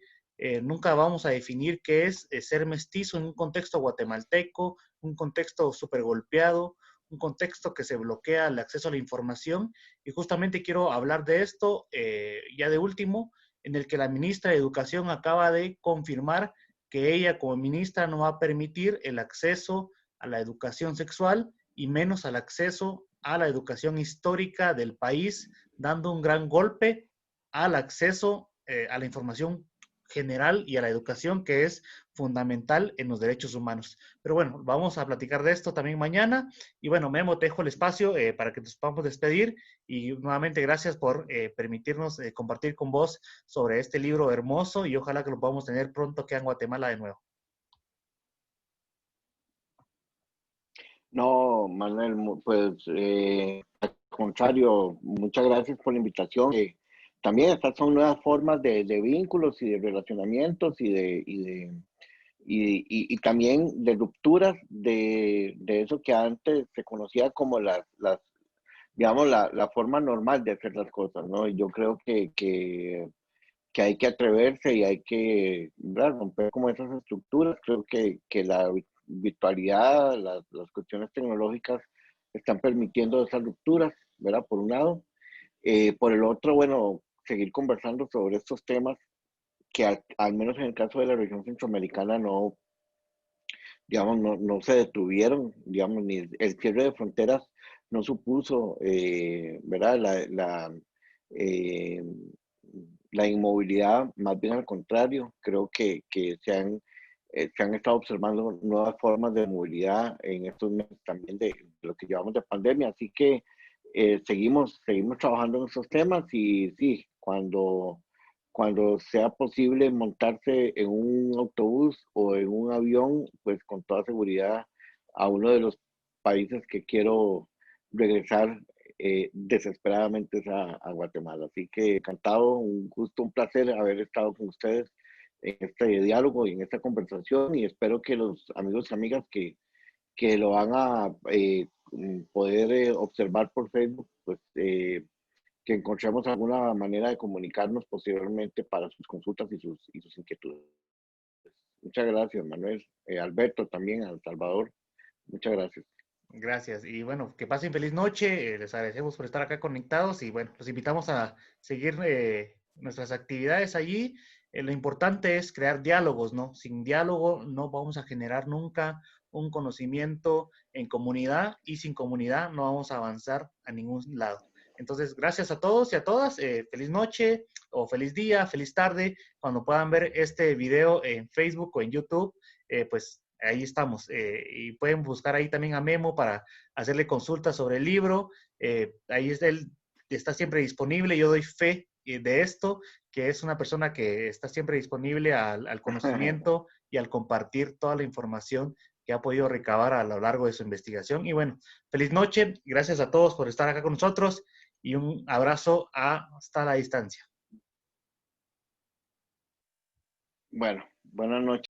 nunca vamos a definir qué es ser mestizo en un contexto guatemalteco, un contexto súper golpeado, un contexto que se bloquea el acceso a la información. Y justamente quiero hablar de esto, ya de último, en el que la ministra de Educación acaba de confirmar que ella como ministra no va a permitir el acceso a la educación sexual y menos al acceso a la educación histórica del país, dando un gran golpe al acceso a la información general y a la educación, que es fundamental en los derechos humanos. Pero bueno, vamos a platicar de esto también mañana. Y bueno, Memo, te dejo el espacio para que nos podamos despedir. Y nuevamente gracias por permitirnos compartir con vos sobre este libro hermoso y ojalá que lo podamos tener pronto aquí en Guatemala de nuevo. No, Manuel, pues al contrario, muchas gracias por la invitación. También estas son nuevas formas de vínculos y de relacionamientos y también de rupturas de eso que antes se conocía como digamos, la forma normal de hacer las cosas, ¿no? Y yo creo que hay que atreverse y hay que, ¿verdad?, romper como esas estructuras. Creo que la virtualidad, las cuestiones tecnológicas están permitiendo esas rupturas, ¿verdad? Por un lado. Por el otro, bueno, seguir conversando sobre estos temas que al menos en el caso de la región centroamericana no, digamos, no se detuvieron, digamos, ni el cierre de fronteras no supuso, ¿verdad? Eh, la inmovilidad, más bien al contrario, creo que se han estado observando nuevas formas de movilidad en estos meses también de lo que llevamos de pandemia, así que seguimos trabajando en esos temas y sí, cuando sea posible montarse en un autobús o en un avión, pues con toda seguridad a uno de los países que quiero regresar desesperadamente es a Guatemala. Así que encantado, un gusto, un placer haber estado con ustedes en este diálogo y en esta conversación y espero que los amigos y amigas que lo van a poder observar por Facebook, pues que encontremos alguna manera de comunicarnos posteriormente para sus consultas y sus inquietudes. Muchas gracias, Manuel. Alberto también, a El Salvador. Muchas gracias. Gracias. Y bueno, que pasen feliz noche. Les agradecemos por estar acá conectados y bueno, los invitamos a seguir nuestras actividades allí. Lo importante es crear diálogos, ¿no? Sin diálogo no vamos a generar nunca un conocimiento en comunidad y sin comunidad no vamos a avanzar a ningún lado. Entonces, gracias a todos y a todas. Feliz noche o feliz día, feliz tarde. Cuando puedan ver este video en Facebook o en YouTube, pues ahí estamos. Y pueden buscar ahí también a Memo para hacerle consultas sobre el libro. Ahí él está siempre disponible. Yo doy fe de esto, que es una persona que está siempre disponible al conocimiento y al compartir toda la información que ha podido recabar a lo largo de su investigación. Y bueno, feliz noche. Gracias a todos por estar acá con nosotros y un abrazo hasta la distancia. Bueno, buenas noches.